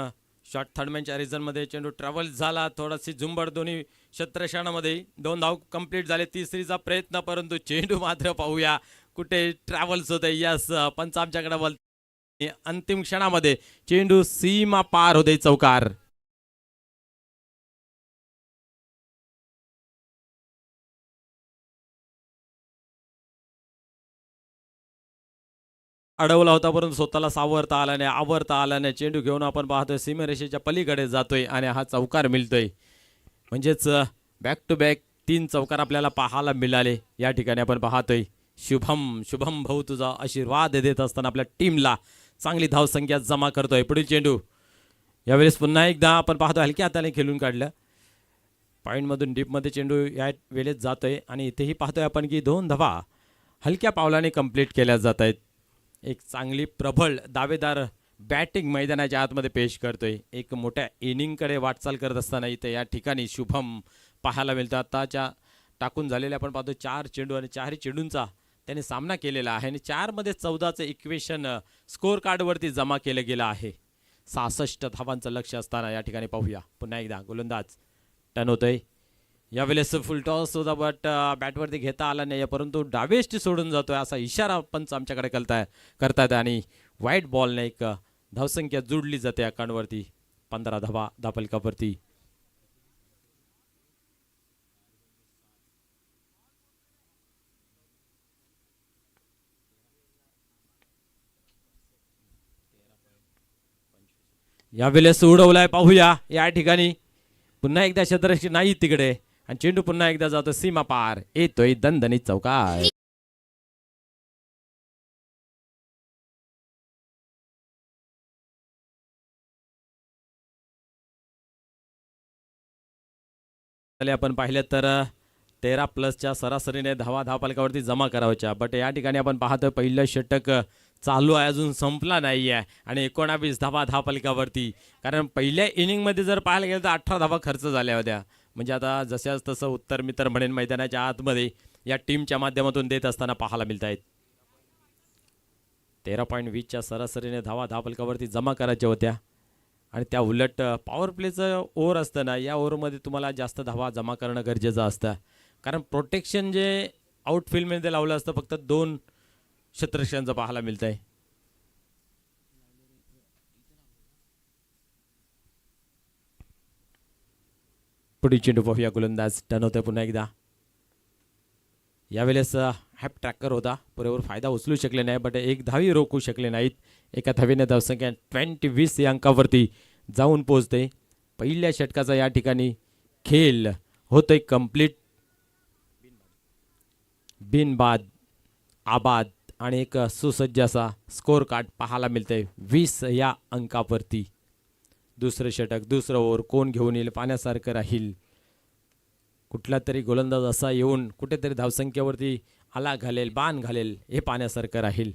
शॉर्ट थर्डमॅनच्या रिझनमध्ये चेंडू ट्रॅव्हल झाला. थोडीशी झुंबड दोन्ही क्षेत्रक्षणामध्ये 2 धाव कंप्लीट झाले. तिसरीचा प्रयत्न, परंतु चेंडू मात्र पाहूया कुठे ट्रॅव्हल्स होते. यस, पंच आमच्याकडे बोलते. अंतिम क्षणामध्ये चेंडू सीमा पार होते चौकार. अडवला होता परंतु स्वतःला सावरता आला नाही, आवरता आला नाही. चेंडू घेऊन आपण पाहतोय सीमारेषेच्या पलीकडे जातोय आणि हा चौकार मिळतोय. म्हणजेच बॅक टू बॅक 3 चौकार आपल्याला पाहायला मिळाले. या ठिकाणी आपण पाहतोय शुभम भाऊ तुझा आशीर्वाद देत असताना आपल्या टीमला चांगली धावसंख्या जमा करतोय. पुढील चेंडू यावेळेस पुन्हा एकदा आपण पाहतोय हलक्या हाताने खेळून काढलं. पॉईंटमधून डीपमध्ये चेंडू या वेळेत जातोय आणि इथेही पाहतोय आपण की 2 धावा हलक्या पावलाने कंप्लीट केल्या जात आहेत. एक चांगली प्रबळ दावेदार बॅटिंग मैदानाच्या आतमध्ये पेश करतोय. एक मोठ्या इनिंगकडे वाटचाल करत असताना इथे या ठिकाणी शुभम पाहायला मिळतो. आताच्या टाकून झालेले आपण पाहतो 4 चेंडू आणि 4 चेंडूंचा त्याने सामना केलेला आहे आणि 4 मध्ये 14चं इक्वेशन स्कोअर कार्डवरती जमा केलं गेलं आहे. 66 धावांचं लक्ष असताना या ठिकाणी पाहूया पुन्हा एकदा गोलंदाज टर्न होतोय. यावेळेस फुल टॉस होता बट बॅटवरती घेता आला नाही, परंतु डावेष्टी सोडून जातोय असा इशारा पंच आमच्याकडे करतायत आणि वाईट बॉलने एक धावसंख्या जोडली जाते अकाउंटवरती. 15 धावा धापलकावरती. यावेळेस उडवलाय पाहूया या ठिकाणी पुन्हा एकदा क्षेत्ररक्षक नाही तिकडे आणि चेंडू पुन्हा एकदा जातो सीमा पार. येतोय दणदणीत चौकार. आपण पाहिलं तर 13+ सरासरीने धावफलकावरती जमा करायच्या. बट या ठिकाणी आपण पाहतो पहिलं षटक चालू आहे, अजून संपला नाही आहे आणि 19 धावफलकावरती. कारण पहिल्या इनिंगमध्ये जर पाहायला गेलं तर 18 धावा खर्च झाल्या होत्या. म्हणजे आता जशाच तसं उत्तर मित्र म्हणेन मैदानाच्या आतमध्ये या टीमच्या माध्यमातून देत असताना पाहायला मिळत आहेत. 13.20च्या सरासरीने धावफलकावरती जमा करायच्या होत्या आणि त्या उलट पॉवर प्लेचं ओव्हर असतं ना, या ओव्हरमध्ये तुम्हाला जास्त धावा जमा करणं गरजेचं असतं. कारण प्रोटेक्शन जे आउटफील्डमध्ये लावलं असतं फक्त 2 क्षेत्ररक्षकांचं पाहायला मिळत आहे. पुढील चेंडू पाहूया. गोलंदाज टर्न होतोय पुन्हा एकदा. यावेळेस हॅप ट्रॅकर होता, पुरेपूर फायदा उचलू शकले नाही बट एक धावी रोखू शकले नाहीत. एका धावीने धावसंख्या 20 या अंकावरती जाऊन पोहोचते. पहिल्या षटकाचा या ठिकाणी खेळ होतोय कंप्लीट. बिनबाद आबाद आणि एक सुसज्ज असा स्कोअर कार्ड पाहायला मिळतंय 20 या अंकावरती. दुसरं षटक, दुसरं ओव्हर कोण घेऊन येईल पाण्यासारखं राहील. कुठला तरी गोलंदाज असा येऊन कुठेतरी धावसंख्येवरती आला घालेल, बाण घालेल, हे पाण्यासारखं राहील.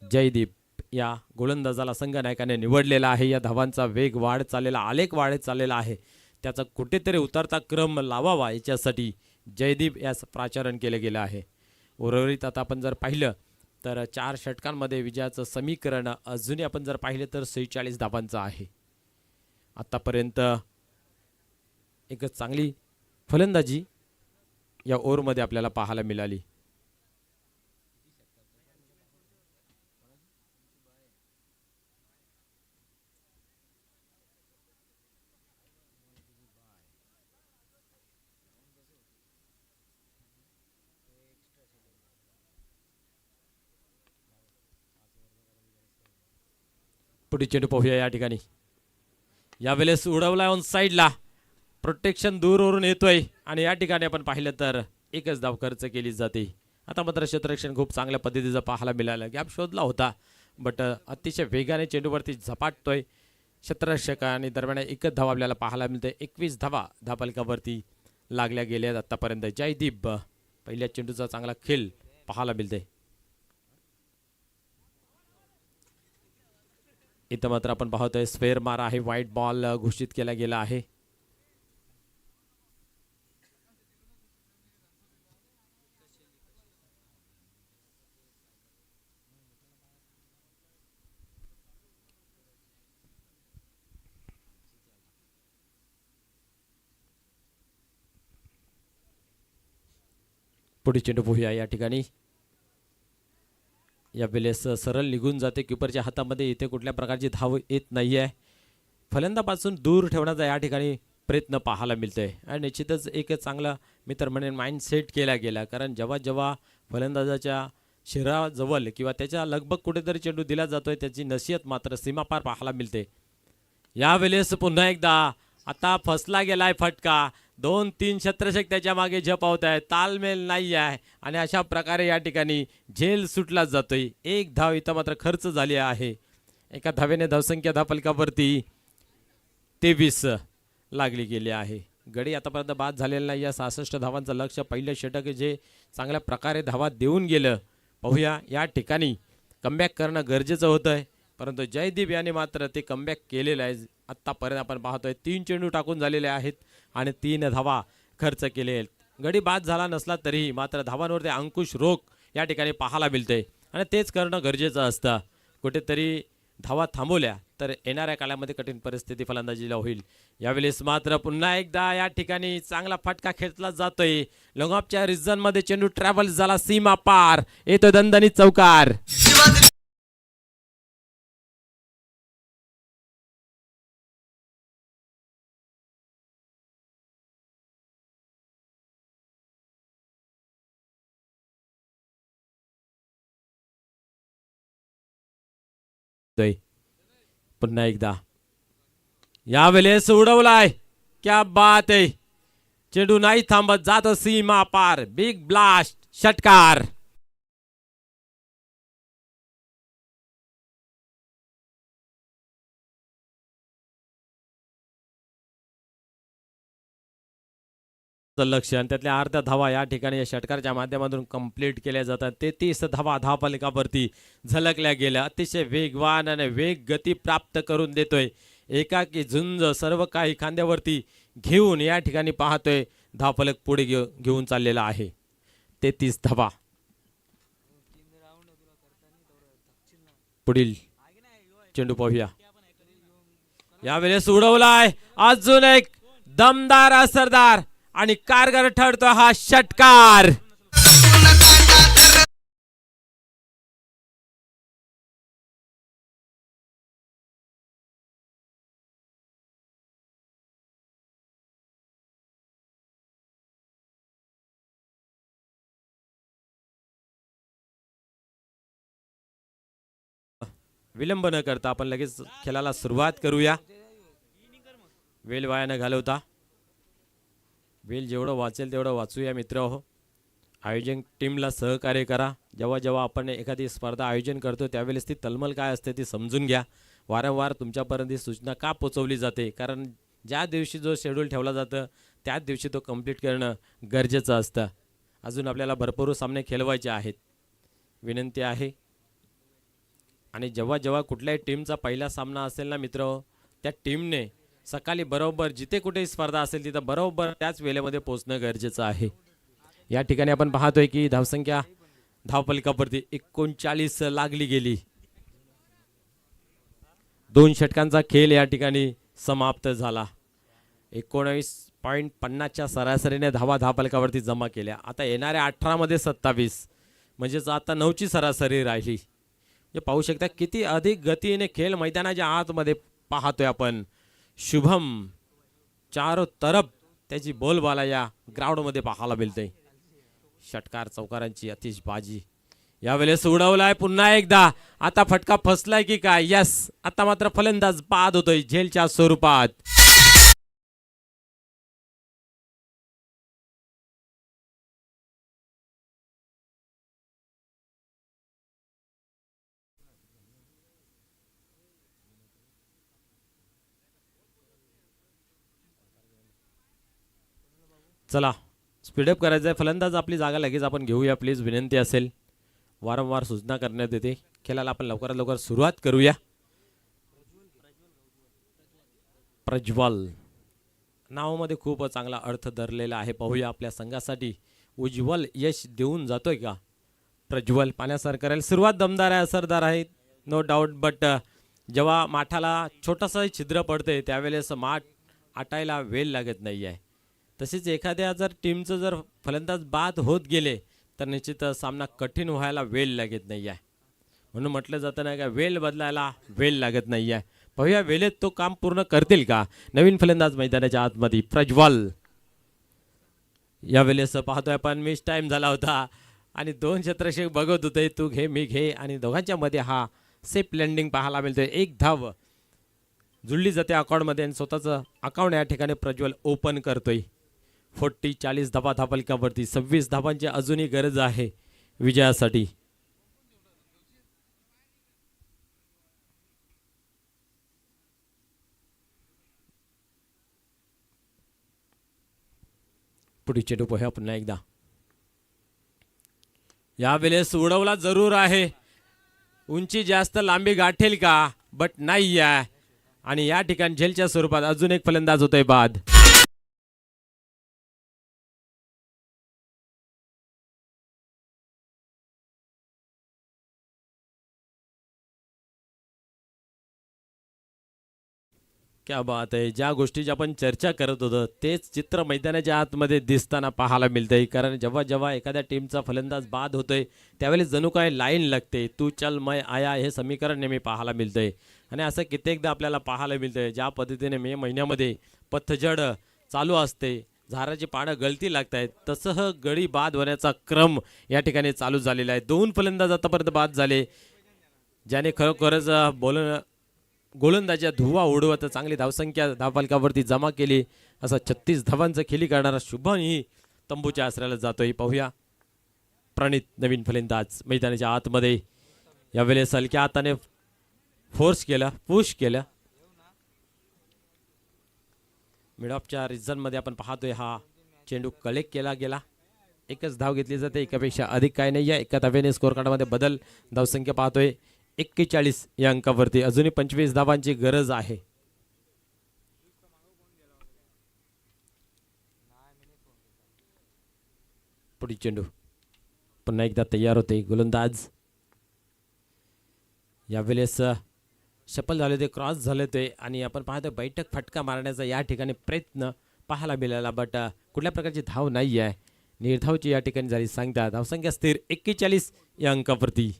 जयदीप या गोलंदाजाला संघनायकाने निवडलेला आहे. या धावांचा वेग वाढ चाललेला, आलेख वाढत चाललेला आहे. त्याचा कुठेतरी उतरता क्रम लावावा याच्यासाठी जयदीप यास प्राचारण केलं गेलं आहे. उर्वरित आता आपण जर पाहिलं तर 4 षटकांमध्ये विजयाचं समीकरण अजूनही आपण जर पाहिलं तर 46 धावांचं आहे. आतापर्यंत एक चांगली फलंदाजी या ओव्हरमध्ये आपल्याला पाहायला मिळाली. पुढे चेंडू पाहूया या ठिकाणी. यावेळेस उडवलाय ऑन साईडला, प्रोटेक्शन दूरवरून येतोय आणि या ठिकाणी आपण पाहिलं तर एकच धाव खर्च केली जाते. आता मात्र क्षेत्ररक्षण खूप चांगल्या पद्धतीचं पाहायला मिळालं. गॅप शोधला होता बट अतिशय वेगाने चेंडूवरती झपाटतोय क्षेत्ररक्षक आणि दरम्यान एकच धाव आपल्याला पाहायला मिळते. 21 धावा धापलकावरती लागल्या गेल्या आतापर्यंत. जयदीप पहिल्या चेंडूचा चांगला खेळ पाहायला मिळते. इथं मात्र आपण पाहतोय स्क्वेअर मार आहे, व्हाईट बॉल घोषित केला गेला आहे. पुढे चेंडू पाहूया या ठिकाणी. या वेळेस सरळ निघून जाते किपरच्या हातामध्ये. इथे कुठल्या प्रकारची धाव येत नाही आहे. फलंदापासून दूर ठेवण्याचा या ठिकाणी प्रयत्न पाहायला मिळतोय आणि निश्चितच एक चांगला मित्र म्हणून माइंड सेट केला गेला. कारण जेव्हा जेव्हा फलंदाजाच्या शिराजवळ किंवा त्याच्या लगभग कुठेतरी चेंडू दिला जातोय त्याची नसीहत मात्र सीमापार पाहायला मिळते. यावेळेस पुन्हा एकदा आता फसला गेलाय फटका. 2-3 क्षेत्ररक्षक त्याच्या मागे झपावत आहे, तालमेल नाही आहे आणि अशा प्रकारे या ठिकाणी झेल सुटला जातोय. एक धाव इथं मात्र खर्च झाली आहे. एका धावेने धावसंख्या धापलकावरती 23 लागली गेली आहे. गडी आतापर्यंत बाद झालेला नाही. या 66 धावांचं लक्ष पहिलं षटक जे चांगल्या प्रकारे धावा देऊन गेलं. पाहूया या ठिकाणी कमबॅक करणं गरजेचं होतंय परंतु जयदीप याने मात्र ते कमबॅक केलेलं आहे. आत्तापर्यंत आपण पाहतोय 3 चेंडू टाकून झालेले आहेत आणि 3 धावा खर्च केले आहेत. गडी बाद झाला नसला तरीही मात्र धावांवरती अंकुश रोख या ठिकाणी पाहायला मिळते आणि तेच करणं गरजेचं असतं. कुठेतरी धावा थांबवल्या तर येणाऱ्या काळामध्ये कठीण परिस्थिती फलंदाजीला होईल. यावेळेस मात्र पुन्हा एकदा या ठिकाणी चांगला फटका खेचला जातोय. लॉंगऑफच्या रिजनमध्ये चेंडू ट्रॅव्हल झाला सीमा पार, येतो दणदणीत चौकार. पुन्हा एकदा यावेळेस उडवलाय. क्या बात आहे. चेंडू नाही थांबत, जातो सीमा पार. बिग ब्लास्ट षटकार. लक्ष आणि त्यातल्या अर्ध्या धावा या ठिकाणी या षटकाराच्या माध्यमातून कंप्लीट केल्या जातात. 33 धावा धावफलकावरती झलकल्या गेल्या. अतिशय वेगवान आणि वेग गती प्राप्त करून देतोय. एकाकी झुंज सर्व काही खांद्यावरती घेऊन या ठिकाणी पाहतोय धावफलक पुढे घेऊन चाललेला आहे. 33 धावा. पुढील चेंडू पाहूया. यावेळेस उडवलाय अजून एक दमदार असरदार आणि कारगर ठरतो हा षटकार. विलंब न करता आपण लगेच खेळाला सुरुवात करूया. वेळ वाया न घालवता. वेळ जेवढं वाचेल तेवढं वाचूया मित्र हो. आयोजन टीमला सहकार्य करा. जेव्हा जेव्हा आपण एखादी स्पर्धा आयोजन करतो त्यावेळेस ती तलमल काय असते ती समजून घ्या. वारंवार तुमच्यापर्यंत ही सूचना का पोचवली जाते कारण ज्या दिवशी जो शेड्यूल ठेवला जातं त्याच दिवशी तो कंप्लीट करणं गरजेचं असतं. अजून आपल्याला भरपूर सामने खेळवायचे आहेत. विनंती आहे आणि जेव्हा जेव्हा कुठल्याही टीमचा पहिला सामना असेल ना मित्र त्या टीमने सकाळी बरोबर जिथे कुठे स्पर्धा असेल तिथं बरोबर त्याच वेळेमध्ये पोहोचणं गरजेचं आहे. या ठिकाणी आपण पाहतोय की धावसंख्या धावफलकावरती 39 लागली गेली. 2 षटकांचा खेळ या ठिकाणी समाप्त झाला. 19.50च्या सरासरीने धावा धापलकावरती जमा केल्या. आता येणाऱ्या 18मध्ये 27 म्हणजेच आता 9ची सरासरी राहिली. हे पाहू शकता किती अधिक गतीने खेळ मैदानाच्या आतमध्ये पाहतोय आपण. शुभम चारो तरफ त्याची बोलबाला या ग्राउंडमध्ये पाहायला मिळते. षटकार चौकारांची अतिशबाजी यावेळेस उडवलाय पुन्हा एकदा. आता फटका फसलाय की काय? यस, आता मात्र फलंदाज बाद होतोय झेलच्या स्वरूपात. चला स्पीडअप करायचं आहे. फलंदाज आपली जागा लगेच आपण घेऊया प्लीज, विनंती असेल. वारंवार सूचना करण्यात येते. खेळाला आपण लवकरात लवकर सुरुवात करूया. प्रज्वल नावामध्ये खूप चांगला अर्थ धरलेला आहे. पाहूया आपल्या संघासाठी उज्ज्वल यश देऊन जातोय का प्रज्वल. पाण्यासारखं करेल. सुरुवात दमदार आहे, असरदार आहे, नो डाऊट. बट जेव्हा माठाला छोटासा छिद्र पडते त्यावेळेस माठ आटायला वेळ लागत नाही आहे. तसेच एखाद्या जर टीमचं जर फलंदाज बाद होत गेले तर निश्चित सामना कठीण व्हायला वेळ लागत नाही आहे. म्हणून म्हटलं जातं नाही का, वेळ बदलायला वेळ लागत नाही आहे. पाहूया वेळेत तो काम पूर्ण करतील का नवीन फलंदाज मैदानाच्या आतमध्ये प्रज्वल. यावेळेस पाहतोय आपण मिस टाइम झाला होता आणि 2 क्षेत्ररक्षक बघत होते, तू घे मी घे, आणि दोघांच्या मध्ये हा सेफ लँडिंग पाहायला मिळतोय. 1 धाव जुळली जाते अकाउंटमध्ये आणि स्वतःचं अकाउंट या ठिकाणी प्रज्वल ओपन करतोय. 40 धावा धापलकावरती. 26 धावांची अजूनही गरज आहे विजयासाठी. पुढे चेंडू पोह्या पुन्हा एकदा. यावेळेस उडवला जरूर आहे. उंची जास्त लांबी गाठेल का? बट नाही आहे. आणि या ठिकाणी झेलच्या स्वरूपात अजून एक फलंदाज होतोय बाद. क्या बात आहे. ज्या गोष्टीची आपण चर्चा करत होतो तेच चित्र मैदानाच्या आतमध्ये दिसताना पाहायला मिळतंय. कारण जेव्हा जेव्हा एखाद्या टीमचा फलंदाज बाद होतोय त्यावेळेस जणू काय लाईन लागते, तू चल मैं आया, हे समीकरण नेहमी पाहायला मिळतंय. आणि असं कित्येकदा आपल्याला पाहायला मिळतंय. ज्या पद्धतीने मे महिन्यामध्ये पतझड चालू असते, झाडाची पानं गळती लागत आहेत, तसं गडी बाद होण्याचा क्रम या ठिकाणी चालू झालेला आहे. 2 फलंदाज आतापर्यंत बाद झाले, ज्याने खरोखरच गोलंदाजा धुवा उडवत चांगली धावसंख्या धावफलकावरती जमा केली. असा 36 धावांचं खेळी करणारा शुभमही तंबूच्या आसऱ्याला जातोय. पाहूया प्रणित नवीन फलंदाज मैदानाच्या आतमध्ये. यावेळेस हलक्या हाताने फोर्स केलं, पुश केलं. मिडऑफच्या रिझनमध्ये आपण पाहतोय हा चेंडू कलेक्ट केला गेला. 1च धाव घेतली जाते, एकापेक्षा अधिक काय नाही आहे. 1 धावेने स्कोर कार्डमध्ये बदल. धावसंख्या पाहतोय 41 या अंकावरती. अजूनही 25 धावांची गरज आहे. पुढील चेंडू पुन्हा एकदा तयार होते गोलंदाज. यावेळेस सफल झाले ते, क्रॉस झाले ते, आणि आपण पाहतोय बैठक फटका मारण्याचा या ठिकाणी प्रयत्न पाहायला मिळाला. बट कुठल्या प्रकारची धाव नाही आहे. निर्धावची या ठिकाणी झाली सांगता. धावसंख्या स्थिर 41 या अंकावरती.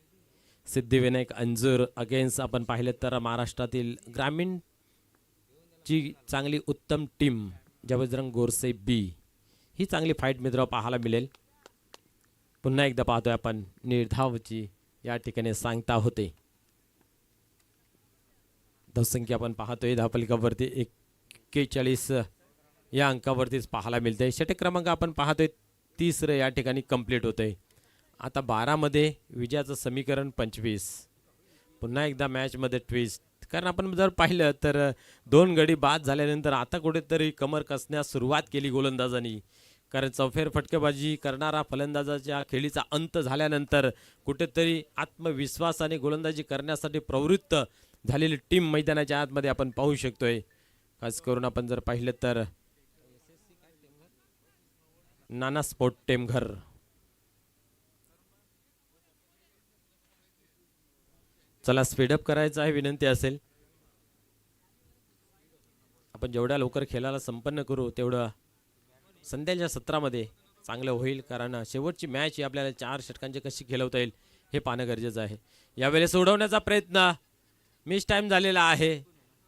सिद्धिविनायक अंजूर अगेन्स्ट आपण पाहिलं तर महाराष्ट्रातील ग्रामीणची चांगली उत्तम टीम जबजरंग गोरसे बी, ही चांगली फाईट मित्र पाहायला मिळेल. पुन्हा एकदा पाहतोय आपण निर्धावची या ठिकाणी सांगता होते. धावसंख्या आपण पाहतोय धावफलकावरती 41 या अंकावरतीच पाहायला मिळते. षटक क्रमांक आपण पाहतोय 30 या ठिकाणी कंप्लीट होतंय. आता 12 मध्ये विजयाचं समीकरण 25. पुन्हा एकदा मॅचमध्ये ट्विस्ट. कारण आपण जर पाहिलं तर 2 गडी बाद झाल्यानंतर आता कुठेतरी कमर कसण्यास सुरुवात केली गोलंदाजांनी. कारण चौफेर फटकेबाजी करणारा फलंदाजाच्या खेळीचा अंत झाल्यानंतर कुठेतरी आत्मविश्वासाने गोलंदाजी करण्यासाठी प्रवृत्त झालेली टीम मैदानाच्या आतमध्ये आपण पाहू शकतोय. खास करून आपण जर पाहिलं तर नाना स्पोर्ट टेमघर. चला स्पीडअप करायचं आहे, विनंती असेल. आपण जेवढ्या लवकर खेळाला संपन्न करू तेवढं संध्याच्या सत्रामध्ये चांगलं होईल, कारण शेवटची मॅच ही आपल्याला 4 षटकांची कशी खेळवता येईल हे पाहणं गरजेचं आहे. यावेळेस उडवण्याचा प्रयत्न मिस टाइम झालेला आहे.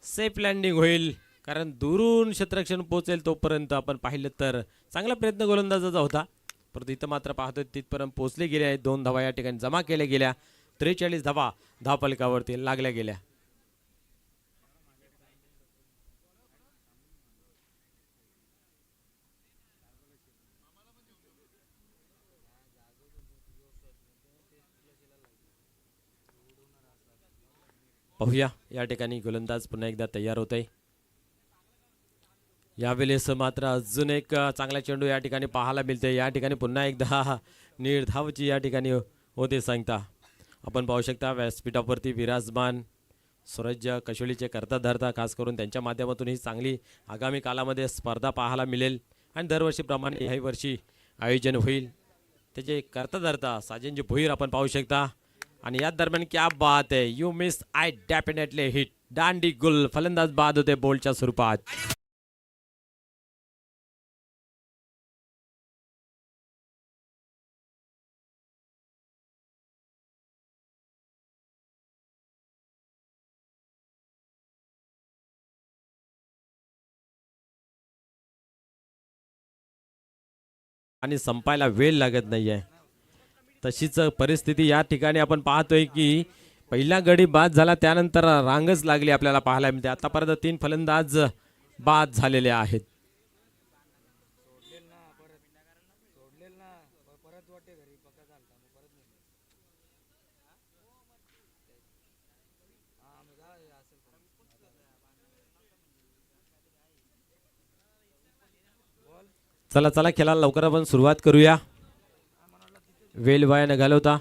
सेफ लँडिंग होईल, कारण दुरून क्षेत्ररक्षण पोहोचेल तोपर्यंत आपण पाहिलं तर चांगला प्रयत्न गोलंदाजाचा होता, परंतु इथं मात्र पाहतोय तिथपर्यंत पोहोचले गेले आहेत. 2 धावा या ठिकाणी जमा केल्या गेल्या. 43 धावा धावफलकावरती लागल्या गेल्या. पाहूया या ठिकाणी गोलंदाज पुन्हा एकदा तयार होत आहे. यावेळेस मात्र अजून एक चांगला चेंडू या ठिकाणी पाहायला मिळते. या ठिकाणी पुन्हा एकदा निर्धावची या ठिकाणी होते सांगता. आपण पाहू शकता व्यासपीठावरती विराजमान सूरज कशोलीचे करता धरता, खास करून त्यांच्या माध्यमातून ही चांगली आगामी कालामध्ये स्पर्धा पाहायला मिळेल आणि दरवर्षीप्रमाणे ह्याही वर्षी आयोजन होईल. त्याचे करता धरता साजनजी भोईर आपण पाहू शकता. आणि या दरम्यान क्या बात आहे, you miss I definitely hit, दांडी गुल, फलंदाज बाद होते बोलच्या स्वरूपात. आणि संपायला वेळ लागत नाहीये, तशीच परिस्थिती या ठिकाणी आपण पाहतोय की पहिला गडी बाद झाला त्यानंतर रांगच लागली आपल्याला पाहायला मिळते. आतापर्यंत 3 फलंदाज बाद झालेले आहेत. चला चला खेळाला लवकर आपण सुरुवात करूया, वेळ वाया न घालवता.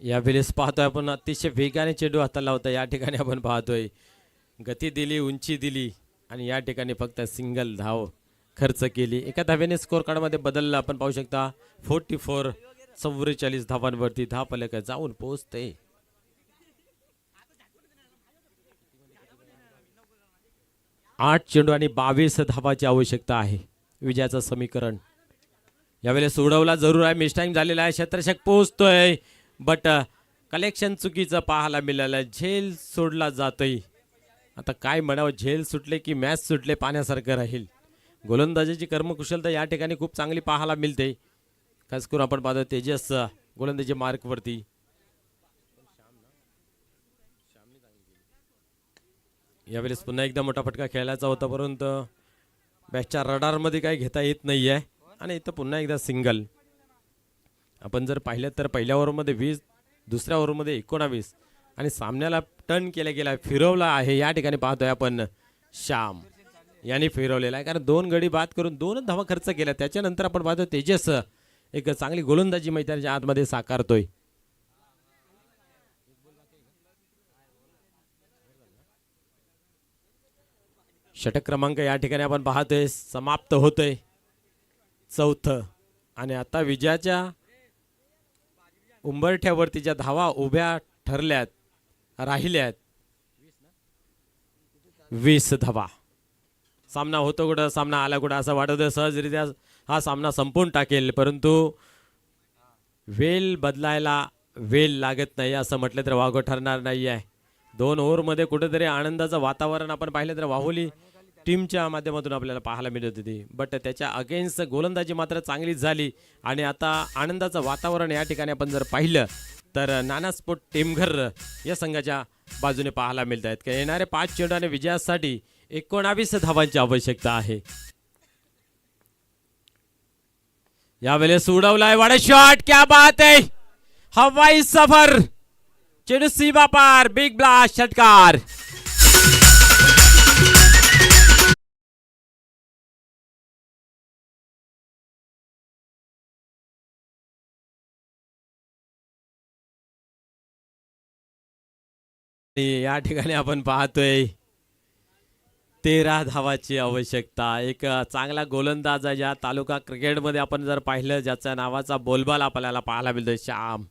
यावेळेस पाहतोय आपण अतिशय वेगाने चेंडू हाताला होता. या ठिकाणी आपण पाहतोय गती दिली, उंची दिली आणि या ठिकाणी फक्त सिंगल धाव खर्च केली. एका धावेने स्कोर कार्डमध्ये बदलला. आपण पाहू शकता 44 धावांवरती धावफलक जाऊन पोहोचते. आठ चेंडू आणि 22 धावाची आवश्यकता आहे विजयाचं समीकरण. यावेळेस सोडवला जरूर आहे, मिस टाइम झालेला आहे, क्षेत्ररक्षक पोहोचतोय बट कलेक्शन चुकीचं पाहायला मिळालं. झेल सोडला जातोय. आता काय म्हणावं, झेल सुटले की मॅच सुटले पाण्यासारखं राहील. गोलंदाजीची कर्मकुशलता या ठिकाणी खूप चांगली पाहायला मिळते. खास करून आपण पाहतो तेजस गोलंदाजी मार्कवरती. यावेळेस पुन्हा एकदा मोठा फटका खेळायचा होता, परंतु बॅटच्या रडारमध्ये काही घेता येत नाही आहे आणि इथं पुन्हा एकदा सिंगल. आपण जर पाहिलं तर पहिल्या ओव्हरमध्ये 20, दुसऱ्या ओव्हरमध्ये 19 आणि सामन्याला टर्न केला गेला, फिरवला आहे. या ठिकाणी पाहतोय आपण श्याम यांनी फिरवलेला आहे, कारण 2 गडी बाद करून 2 धावा खर्च केल्या. त्याच्यानंतर आपण पाहतो तेजस एक चांगली गोलंदाजी मैदानाच्या आतमध्ये साकारतोय. षटक क्रमांक या ठिकाणी आपण पाहतोय समाप्त होतोय, 4थं. आणि आता विजयाच्या उंबरठ्यावरती ज्या धावा उभ्या ठरल्यात राहिल्यात 20 धावा. सामना होतो कुठं, सामना आला कुठं असं वाटत सहजरित्या हा सामना संपून टाकेल, परंतु वेळ बदलायला वेळ लागत नाही असं म्हटलं तर वावगं ठरणार नाही आहे. 2 ओव्हरमध्ये कुठेतरी आनंदाचं वातावरण आपण पाहिलं तर वाहुली टीमच्या माध्यमातून आपल्याला पाहायला मिळत होती, बट त्याच्या अगेन्स्ट गोलंदाजी मात्र चांगलीच झाली. आणि आता आनंदाचं वातावरण या ठिकाणी आपण जर पाहिलं तर नाना स्पोर्ट टेमघर या संघाच्या बाजूने पाहायला मिळत आहेत. येणारे 5 चेंडू आणि विजयासाठी 19 धावांची आवश्यकता आहे. यावेळेस उडवलाय वाडा शॉट, क्या बात है, हवाई सफर, चेंडू सीमा पार, बिग ब्लास्ट षटकार. आणि या ठिकाणी आपण पाहतोय 13 धावाची आवश्यकता. एक चांगला गोलंदाज आहे ज्या तालुका क्रिकेटमध्ये आपण जर पाहिलं, ज्याच्या नावाचा बोलबाला आपल्याला पाहायला मिळतोय श्याम.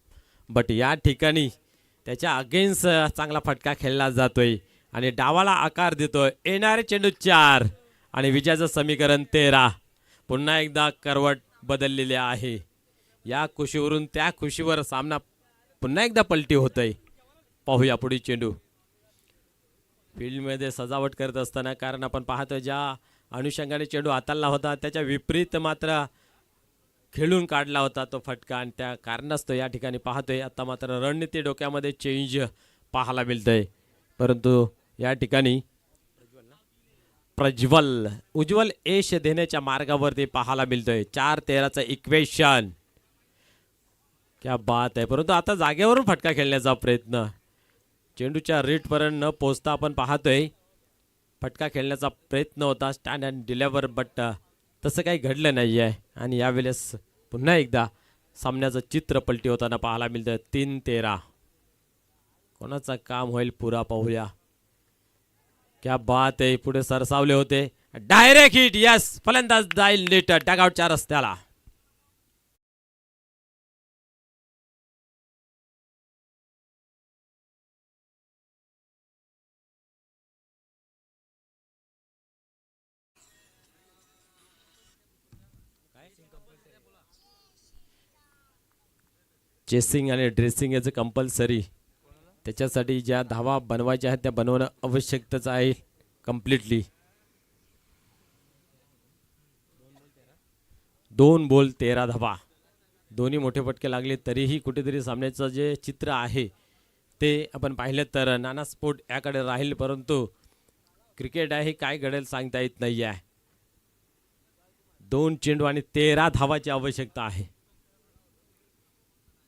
बट या ठिकाणी त्याच्या अगेन्स्ट चांगला फटका खेळला जातोय आणि डावाला आकार देतोय. येणारे चेंडू 4 आणि विजयाचं समीकरण 13. पुन्हा एकदा करवट बदललेले आहे. या कुशीवरून त्या कुशीवर सामना पुन्हा एकदा पलटी होतोय. पाहूया पुढील चेंडू. फील्डमध्ये सजावट करत असताना, कारण आपण पाहतोय ज्या अनुषंगाने चेंडू हाताळला होता त्याच्या विपरीत मात्र खेळून काढला होता तो फटका, आणि त्या कारणास्तव या ठिकाणी पाहतोय आता मात्र रणनीती डोक्यामध्ये चेंज पाहायला मिळतंय. परंतु या ठिकाणी प्रज्वल उज्ज्वल यश देण्याच्या मार्गावरती पाहायला मिळतोय. 4-13चं इक्वेशन. क्या बात आहे. परंतु आता जागेवरून फटका खेळण्याचा प्रयत्न, चेंडूच्या रीटपर्यंत न पोहोचता आपण पाहतोय फटका खेळण्याचा प्रयत्न होता स्टँड अँड डिलेवर, बट तसं काही घडलं नाही आहे. आणि यावेळेस पुन्हा एकदा सामन्याचं चित्र पलटी होताना पाहायला मिळतं. 3-13 कोणाचं काम होईल पुरा पाहूया. क्या बात आहे. पुढे सरसावले होते. Direct hit. यस, फलंदाज जाईल नीट डगआउटच्या रस्त्याला. चेसिंग आणि ड्रेसिंग याचं कंपल्सरी. त्याच्यासाठी ज्या धावा बनवायच्या आहेत त्या बनवणं आवश्यकच आहे कम्प्लिटली. 2 बॉल 13 धावा. दोन्ही मोठे फटके लागले तरीही कुठेतरी सामन्याचं जे चित्र आहे ते आपण पाहिलं तर नाना स्पोर्ट याकडे राहील, परंतु क्रिकेट आहे काय घडेल सांगता येत नाही आहे. 2 चेंडू आणि 13 धावाची आवश्यकता आहे.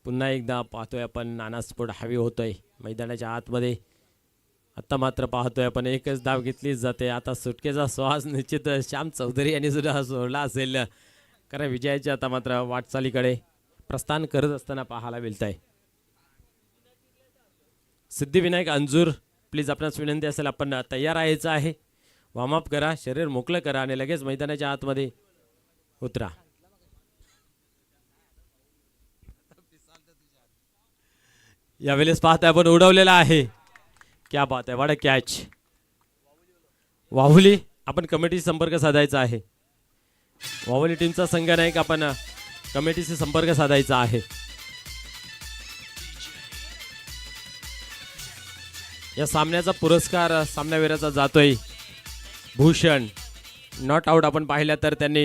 पुन्हा एकदा पाहतोय आपण नाना स्पोर्ट हवी होतोय मैदानाच्या आतमध्ये. आता मात्र पाहतोय आपण एकच धाव घेतली जाते. आता सुटकेचा श्वास निश्चित श्याम चौधरी यांनी सुद्धा सोडला असेल, कारण विजयाच्या आता मात्र वाटचालीकडे प्रस्थान करत असताना पाहायला मिळत आहे. सिद्धिविनायक अंजूर प्लीज आपणास विनंती असेल आपण तयार राहायचं आहे. वॉर्मअप करा, शरीर मोकळं करा आणि लगेच मैदानाच्या आतमध्ये उतरा. यावेळेस पाहताय आपण उडवलेला आहे. क्या बात आहे. वाडा कॅच. वाहुली आपण कमिटीशी संपर्क साधायचा आहे. वाहुली टीमचा संघ नाही का, आपण कमिटीशी संपर्क साधायचा आहे. या सामन्याचा पुरस्कार सामनावीराचा जातोय. भूषण नॉट आउट आपण पाहिलं तर त्यांनी